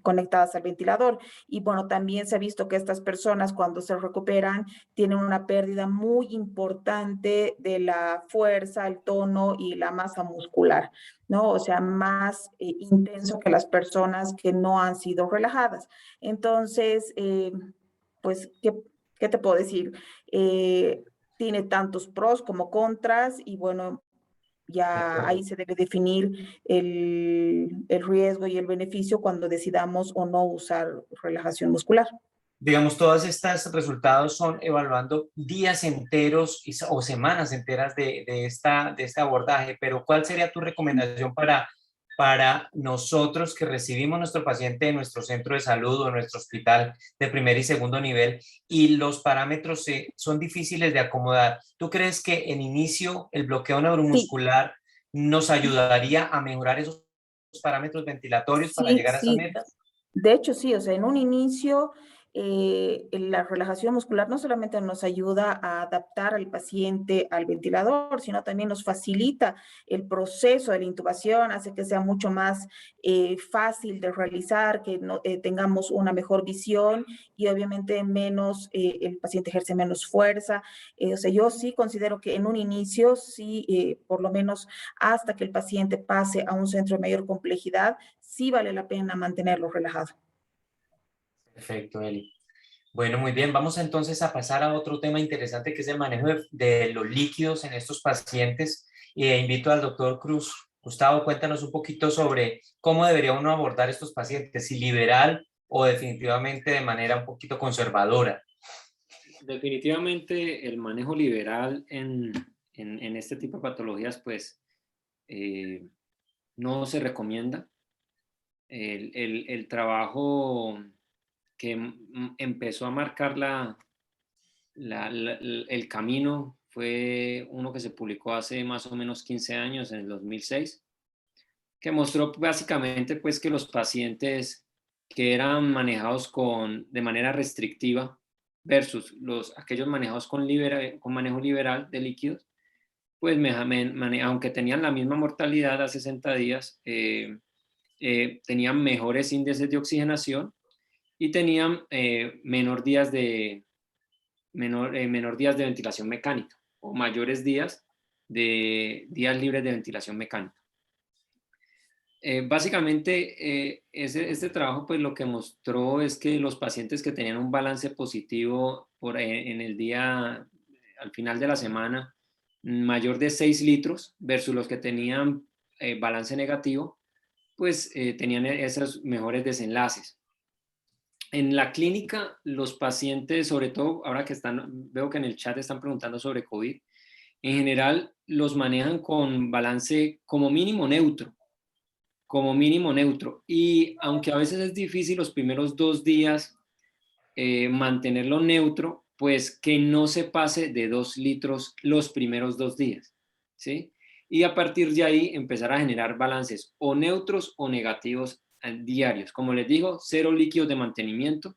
conectadas al ventilador. Y bueno, también se ha visto que estas personas cuando se recuperan tienen una pérdida muy importante de la fuerza, el tono y la masa muscular, ¿no? O sea, más intenso que las personas que no han sido relajadas. Entonces, pues, ¿qué te puedo decir? Tiene tantos pros como contras y bueno, ya ahí se debe definir el riesgo y el beneficio cuando decidamos o no usar relajación muscular. Digamos, todos estos resultados son evaluando días enteros o semanas enteras de este abordaje, pero ¿cuál sería tu recomendación para nosotros que recibimos nuestro paciente en nuestro centro de salud o nuestro hospital de primer y segundo nivel y los parámetros son difíciles de acomodar? ¿Tú crees que en inicio el bloqueo neuromuscular nos ayudaría a mejorar esos parámetros ventilatorios para llegar a esas Sí. metas? De hecho, sí, o sea, en un inicio la relajación muscular no solamente nos ayuda a adaptar al paciente al ventilador, sino también nos facilita el proceso de la intubación, hace que sea mucho más fácil de realizar, que no, tengamos una mejor visión y obviamente menos, el paciente ejerce menos fuerza. O sea, yo sí considero que en un inicio, sí, por lo menos hasta que el paciente pase a un centro de mayor complejidad, sí vale la pena mantenerlo relajado. Perfecto, Eli. Bueno, muy bien. Vamos entonces a pasar a otro tema interesante que es el manejo de los líquidos en estos pacientes. Invito al doctor Cruz. Gustavo, cuéntanos un poquito sobre cómo debería uno abordar estos pacientes, si liberal o definitivamente de manera un poquito conservadora. Definitivamente el manejo liberal en este tipo de patologías, pues no se recomienda. El trabajo que empezó a marcar el camino fue uno que se publicó hace más o menos 15 años, en el 2006, que mostró básicamente pues que los pacientes que eran manejados de manera restrictiva versus aquellos manejados con manejo liberal de líquidos, pues aunque tenían la misma mortalidad a 60 días, tenían mejores índices de oxigenación y tenían menor días de ventilación mecánica o mayores días libres de ventilación mecánica. Básicamente, este trabajo pues lo que mostró es que los pacientes que tenían un balance positivo en el día, al final de la semana, mayor de 6 litros versus los que tenían balance negativo, pues tenían esos mejores desenlaces. En la clínica, los pacientes, sobre todo ahora que veo que en el chat están preguntando sobre COVID, en general los manejan con balance como mínimo neutro. Y aunque a veces es difícil los primeros 2 días mantenerlo neutro, pues que no se pase de 2 litros los primeros 2 días, ¿sí? Y a partir de ahí empezar a generar balances o neutros o negativos diarios. Como les digo, 0 líquidos de mantenimiento.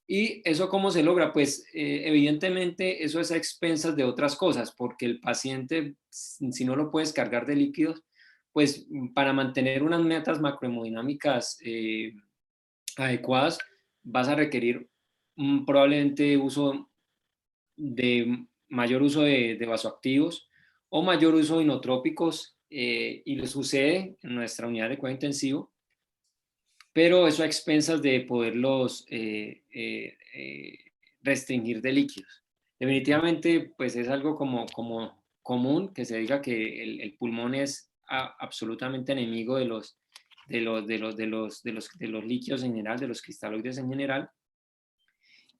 ¿Y eso cómo se logra? Pues evidentemente eso es a expensas de otras cosas, porque el paciente, si no lo puedes cargar de líquidos, pues para mantener unas metas macrohemodinámicas adecuadas, vas a requerir probablemente mayor uso de vasoactivos o mayor uso de inotrópicos, y le sucede en nuestra unidad de cuidado intensivo, pero eso a expensas de poderlos restringir de líquidos. Definitivamente, pues es algo como común que se diga que el pulmón es absolutamente enemigo de los líquidos en general, de los cristaloides en general.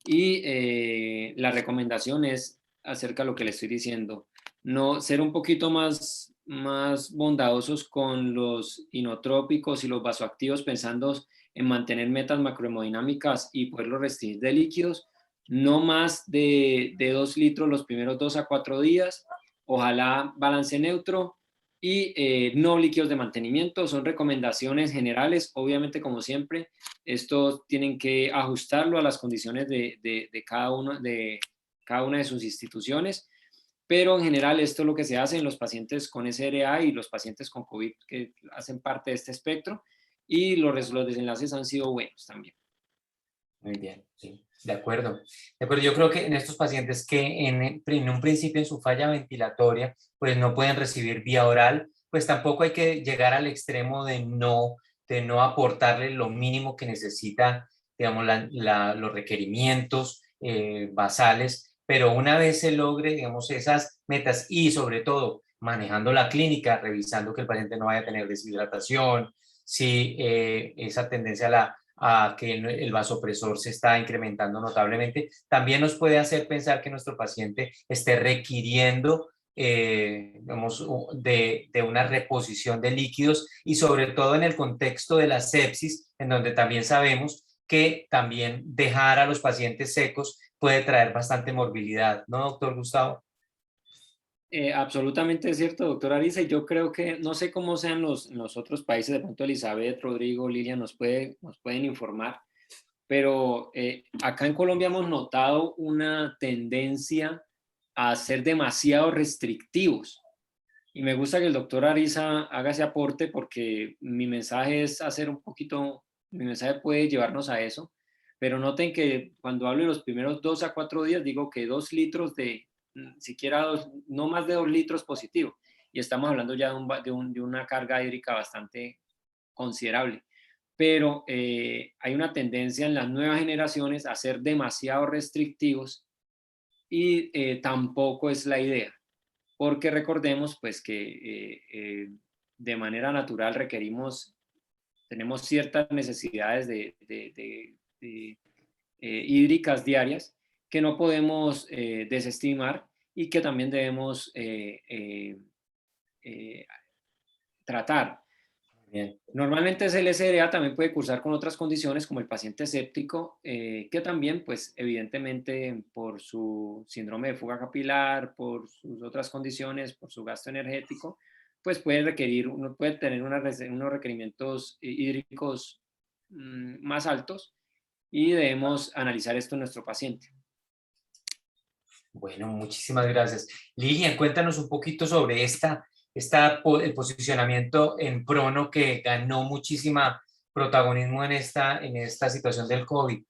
Y la recomendación es acerca de lo que le estoy diciendo, no ser un poquito más bondadosos con los inotrópicos y los vasoactivos, pensando en mantener metas macrohemodinámicas y poderlo restringir de líquidos, no más de 2 litros los primeros 2 a 4 días, ojalá balance neutro y no líquidos de mantenimiento. Son recomendaciones generales, obviamente como siempre, esto tienen que ajustarlo a las condiciones de cada una de sus instituciones, pero en general esto es lo que se hace en los pacientes con SRA y los pacientes con COVID que hacen parte de este espectro, y los desenlaces han sido buenos también. Muy bien, sí, de acuerdo. Yo creo que en estos pacientes que en un principio en su falla ventilatoria pues no pueden recibir vía oral, pues tampoco hay que llegar al extremo de no aportarle lo mínimo que necesita, digamos, los requerimientos basales, pero una vez se logre, digamos, esas metas y sobre todo manejando la clínica, revisando que el paciente no vaya a tener deshidratación, si esa tendencia a que el vasopresor se está incrementando notablemente, también nos puede hacer pensar que nuestro paciente esté requiriendo digamos, de una reposición de líquidos, y sobre todo en el contexto de la sepsis, en donde también sabemos que también dejar a los pacientes secos puede traer bastante morbilidad, ¿no, doctor Gustavo? Absolutamente cierto, doctora Arisa. Yo creo que, no sé cómo sean los otros países, de pronto Elizabeth, Rodrigo, Lilia nos pueden informar, pero acá en Colombia hemos notado una tendencia a ser demasiado restrictivos. Y me gusta que el doctor Ariza haga ese aporte porque mi mensaje es hacer un poquito, mi mensaje puede llevarnos a eso, pero noten que cuando hablo de los primeros 2 a 4 días digo que 2 litros siquiera no más de 2 litros positivo. Y estamos hablando ya de una carga hídrica bastante considerable. Pero hay una tendencia en las nuevas generaciones a ser demasiado restrictivos y tampoco es la idea, porque recordemos pues que de manera natural tenemos ciertas necesidades hídricas diarias que no podemos desestimar y que también debemos tratar. Bien. Normalmente el SDA también puede cursar con otras condiciones como el paciente séptico, que también, pues evidentemente por su síndrome de fuga capilar, por sus otras condiciones, por su gasto energético, pues puede tener unos requerimientos hídricos más altos y debemos analizar esto en nuestro paciente. Bueno, muchísimas gracias. Lilian, cuéntanos un poquito sobre el posicionamiento en Prono que ganó muchísima protagonismo en esta situación del COVID.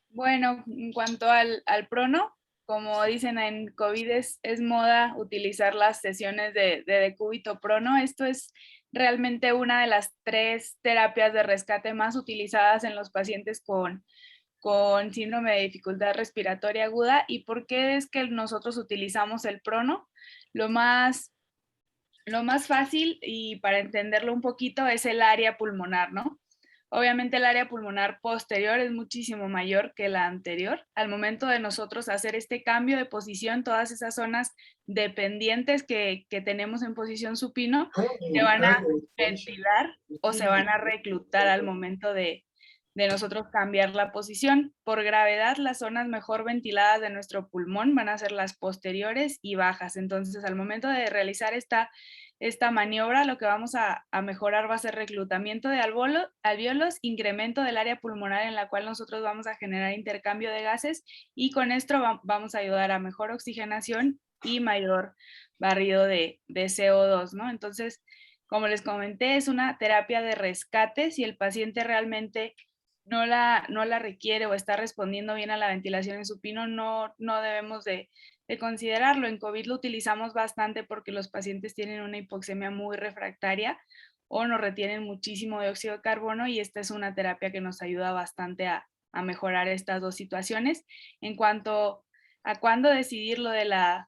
Bueno, en cuanto al Prono, como dicen en COVID es moda utilizar las sesiones de decúbito Prono. Esto es realmente una de las 3 terapias de rescate más utilizadas en los pacientes con síndrome de dificultad respiratoria aguda. ¿Y por qué es que nosotros utilizamos el Prono? Lo más fácil y para entenderlo un poquito es el área pulmonar, ¿no? Obviamente el área pulmonar posterior es muchísimo mayor que la anterior. Al momento de nosotros hacer este cambio de posición, todas esas zonas dependientes que tenemos en posición supino se van a ventilar o se van a reclutar al momento de nosotros cambiar la posición. Por gravedad, las zonas mejor ventiladas de nuestro pulmón van a ser las posteriores y bajas. Entonces, al momento de realizar esta maniobra, lo que vamos a mejorar va a ser reclutamiento de alvéolos, incremento del área pulmonar en la cual nosotros vamos a generar intercambio de gases y con esto vamos a ayudar a mejor oxigenación y mayor barrido de CO2, ¿no? Entonces, como les comenté, es una terapia de rescate. Si el paciente realmente no la requiere o está respondiendo bien a la ventilación en supino, no debemos de considerarlo. En COVID lo utilizamos bastante porque los pacientes tienen una hipoxemia muy refractaria o nos retienen muchísimo dióxido de carbono y esta es una terapia que nos ayuda bastante a mejorar estas 2 situaciones. En cuanto a cuándo decidir lo de la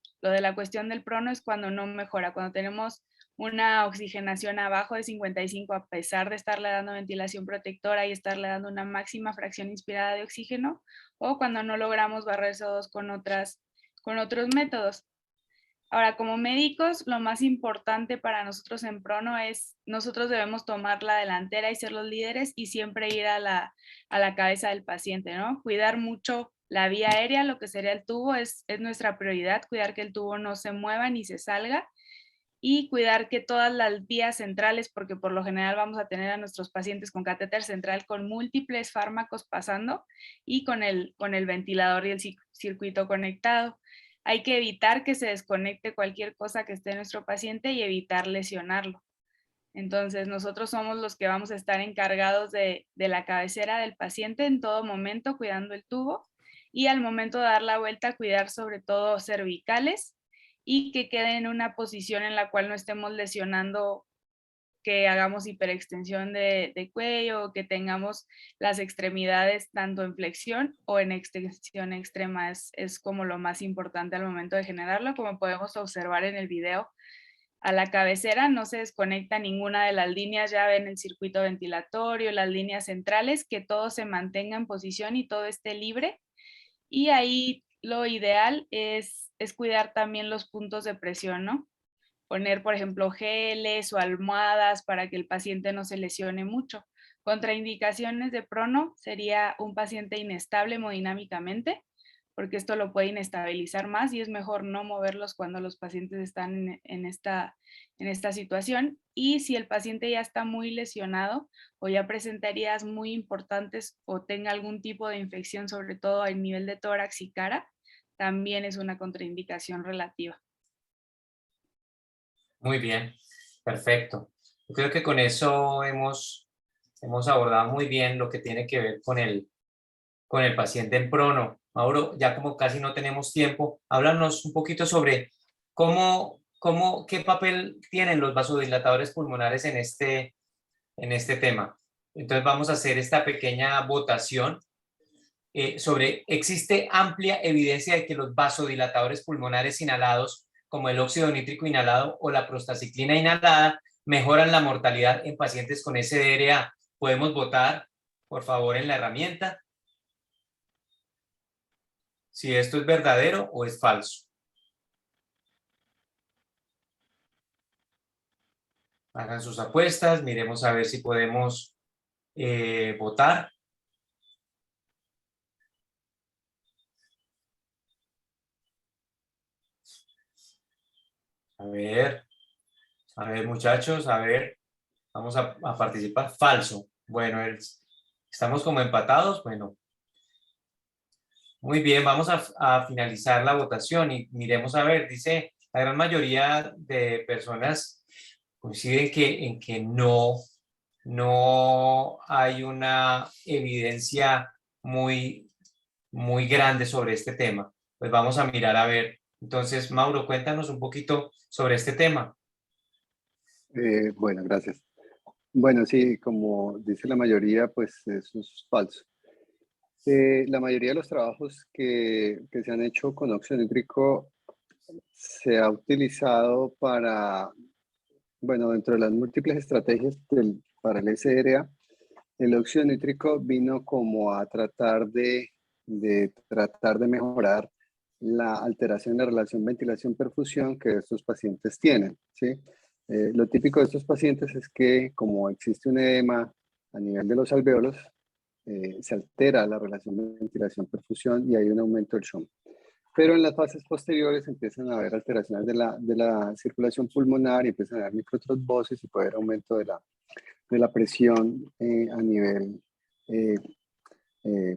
cuestión del prono, es cuando no mejora, cuando tenemos una oxigenación abajo de 55 a pesar de estarle dando ventilación protectora y estarle dando una máxima fracción inspirada de oxígeno, o cuando no logramos barrer CO2 con otros métodos. Ahora, como médicos, lo más importante para nosotros en Prono es, nosotros debemos tomar la delantera y ser los líderes y siempre ir a la cabeza del paciente, ¿no? Cuidar mucho la vía aérea, lo que sería el tubo, es nuestra prioridad, cuidar que el tubo no se mueva ni se salga y cuidar que todas las vías centrales, porque por lo general vamos a tener a nuestros pacientes con catéter central con múltiples fármacos pasando y con el ventilador y el circuito conectado. Hay que evitar que se desconecte cualquier cosa que esté en nuestro paciente y evitar lesionarlo. Entonces, nosotros somos los que vamos a estar encargados de la cabecera del paciente en todo momento, cuidando el tubo y al momento de dar la vuelta, cuidar sobre todo cervicales y que quede en una posición en la cual no estemos lesionando, que hagamos hiperextensión de cuello, que tengamos las extremidades tanto en flexión o en extensión extrema. Es como lo más importante al momento de generarlo, como podemos observar en el video. A la cabecera no se desconecta ninguna de las líneas, ya ven el circuito ventilatorio, las líneas centrales, que todo se mantenga en posición y todo esté libre. Y ahí lo ideal es cuidar también los puntos de presión, ¿no? Poner, por ejemplo, geles o almohadas para que el paciente no se lesione mucho. Contraindicaciones de prono sería un paciente inestable hemodinámicamente, porque esto lo puede inestabilizar más y es mejor no moverlos cuando los pacientes están en esta situación. Y si el paciente ya está muy lesionado o ya presenta heridas muy importantes o tenga algún tipo de infección, sobre todo a nivel de tórax y cara, también es una contraindicación relativa. Muy bien, perfecto. Yo creo que con eso hemos abordado muy bien lo que tiene que ver con el paciente en prono. Mauro, ya como casi no tenemos tiempo, háblanos un poquito sobre qué papel tienen los vasodilatadores pulmonares en este tema. Entonces vamos a hacer esta pequeña votación sobre, existe amplia evidencia de que los vasodilatadores pulmonares inhalados, como el óxido nítrico inhalado o la prostaciclina inhalada, mejoran la mortalidad en pacientes con SDRA. Podemos votar, por favor, en la herramienta si esto es verdadero o es falso. Hagan sus apuestas, miremos a ver si podemos votar. A ver muchachos, a ver, vamos a participar. Falso. Bueno, estamos como empatados, bueno. Muy bien, vamos a finalizar la votación y miremos a ver, dice, la gran mayoría de personas coinciden en que no hay una evidencia muy grande sobre este tema. Pues vamos a mirar a ver. Entonces, Mauro, cuéntanos un poquito sobre este tema. Bueno, gracias. Bueno, sí, como dice la mayoría, pues eso es falso. La mayoría de los trabajos que se han hecho con óxido nítrico se ha utilizado para, bueno, dentro de las múltiples estrategias para el SDRA, el óxido nítrico vino como a tratar de mejorar la alteración de la relación ventilación-perfusión que estos pacientes tienen, ¿sí? Lo típico de estos pacientes es que como existe un edema a nivel de los alvéolos, se altera la relación de ventilación-perfusión y hay un aumento del shock. Pero en las fases posteriores empiezan a haber alteraciones de la circulación pulmonar y empiezan a haber microtrombosis y puede haber aumento de la presión a nivel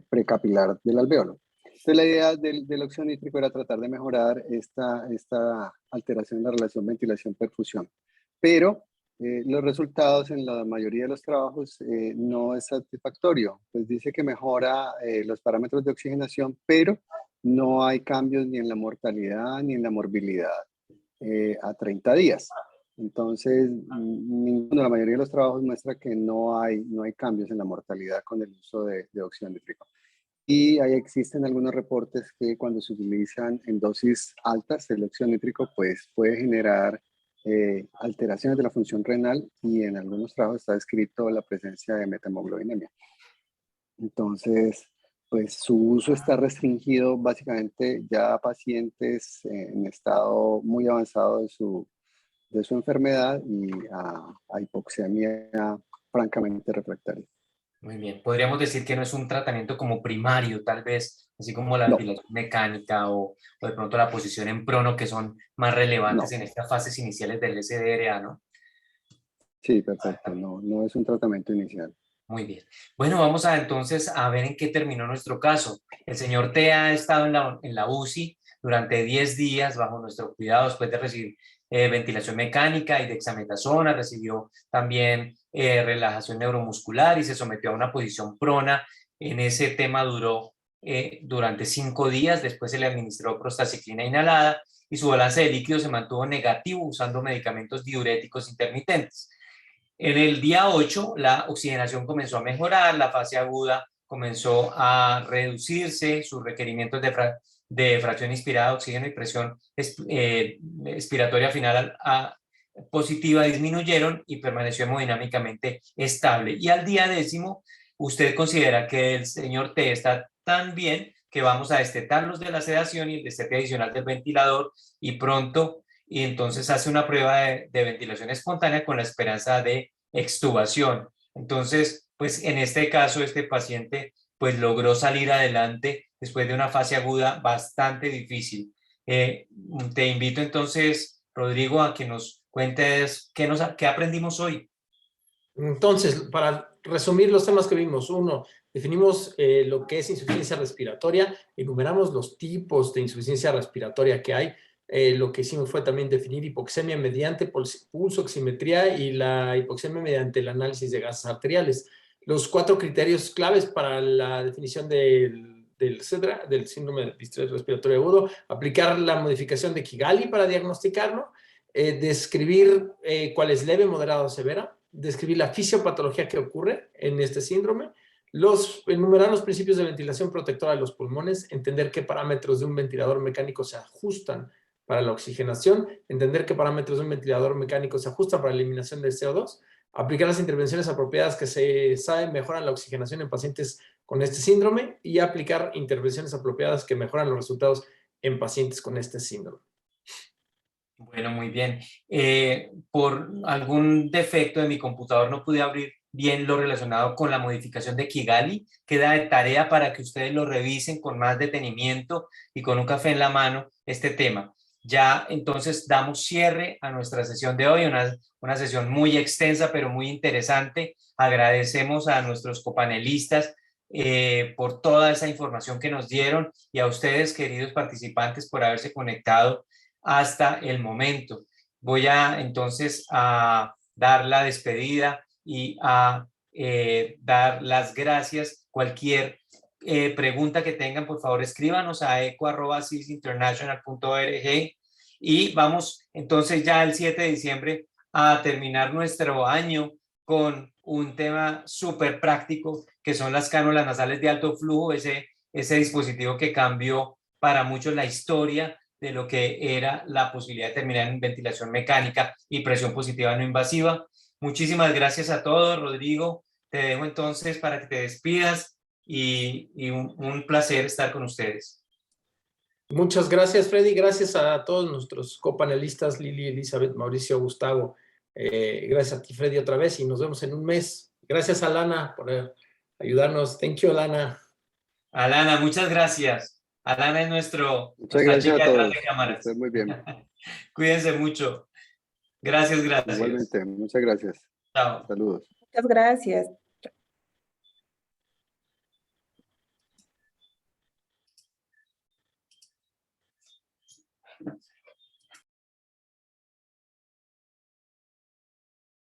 precapilar del alvéolo. Entonces la idea del óxido nítrico era tratar de mejorar esta alteración de la relación ventilación-perfusión. Pero los resultados en la mayoría de los trabajos no es satisfactorio. Pues dice que mejora los parámetros de oxigenación, pero no hay cambios ni en la mortalidad ni en la morbilidad a 30 días. Entonces, la mayoría de los trabajos muestra que no hay cambios en la mortalidad con el uso de óxido nítrico. Y ahí existen algunos reportes que cuando se utilizan en dosis altas el óxido nítrico, pues puede generar alteraciones de la función renal y en algunos trabajos está descrito la presencia de metahemoglobinemia. Entonces, pues su uso está restringido básicamente ya a pacientes en estado muy avanzado de su enfermedad y a hipoxemia francamente refractaria. Muy bien, podríamos decir que no es un tratamiento como primario, tal vez, así como la ventilación mecánica o de pronto la posición en prono, que son más relevantes en estas fases iniciales del SDRA, ¿no? Sí, perfecto, no es un tratamiento inicial. Muy bien. Bueno, vamos entonces a ver en qué terminó nuestro caso. El señor T ha estado en la UCI durante 10 días bajo nuestro cuidado después de recibir ventilación mecánica y dexametasona, recibió también relajación neuromuscular y se sometió a una posición prona. En ese tema duró durante 5 días, después se le administró prostaciclina inhalada y su balance de líquido se mantuvo negativo usando medicamentos diuréticos intermitentes. En el día 8 la oxigenación comenzó a mejorar, la fase aguda comenzó a reducirse, sus requerimientos de fracción inspirada de oxígeno y presión expiratoria final positiva disminuyeron y permaneció hemodinámicamente estable. Y al día 10, usted considera que el señor T está tan bien que vamos a destetarlos de la sedación y el destete adicional del ventilador y pronto, y entonces hace una prueba de ventilación espontánea con la esperanza de extubación. Entonces, pues en este caso, este paciente pues logró salir adelante después de una fase aguda bastante difícil. Te invito entonces, Rodrigo, a que nos cuentes qué aprendimos hoy. Entonces, para resumir los temas que vimos, 1, definimos lo que es insuficiencia respiratoria, enumeramos los tipos de insuficiencia respiratoria que hay. Lo que hicimos fue también definir hipoxemia mediante pulso oximetría y la hipoxemia mediante el análisis de gases arteriales. Los 4 criterios claves para la definición del CEDRA, del síndrome de distrés respiratorio agudo: aplicar la modificación de Kigali para diagnosticarlo, describir cuál es leve, moderada o severa, describir la fisiopatología que ocurre en este síndrome, enumerar los principios de ventilación protectora de los pulmones, entender qué parámetros de un ventilador mecánico se ajustan para la oxigenación, entender qué parámetros de un ventilador mecánico se ajustan para la eliminación de CO2, aplicar las intervenciones apropiadas que se saben mejoran la oxigenación en pacientes con este síndrome y aplicar intervenciones apropiadas que mejoran los resultados en pacientes con este síndrome. Bueno, muy bien. Por algún defecto de mi computador no pude abrir bien lo relacionado con la modificación de Kigali. Queda de tarea para que ustedes lo revisen con más detenimiento y con un café en la mano este tema. Ya entonces damos cierre a nuestra sesión de hoy, una sesión muy extensa pero muy interesante. Agradecemos a nuestros copanelistas por toda esa información que nos dieron y a ustedes, queridos participantes, por haberse conectado hasta el momento. Voy entonces a dar la despedida y a dar las gracias. Cualquier pregunta que tengan, por favor, escríbanos a eco@cisinternational.org y vamos entonces ya el 7 de diciembre a terminar nuestro año con un tema súper práctico que son las cánulas nasales de alto flujo, ese dispositivo que cambió para muchos la historia de lo que era la posibilidad de terminar en ventilación mecánica y presión positiva no invasiva. Muchísimas gracias a todos. Rodrigo, te dejo entonces para que te despidas y un placer estar con ustedes. Muchas gracias, Freddy. Gracias a todos nuestros copanelistas, Lili, Elizabeth, Mauricio, Gustavo. Gracias a ti, Freddy, otra vez y nos vemos en un mes. Gracias a Lana por ayudarnos. Thank you, Lana. Alana, muchas gracias. Alana es muchas gracias a todos. De cámaras. Estoy muy bien. Cuídense mucho. Gracias. Igualmente, muchas gracias. Chao. Saludos. Muchas gracias.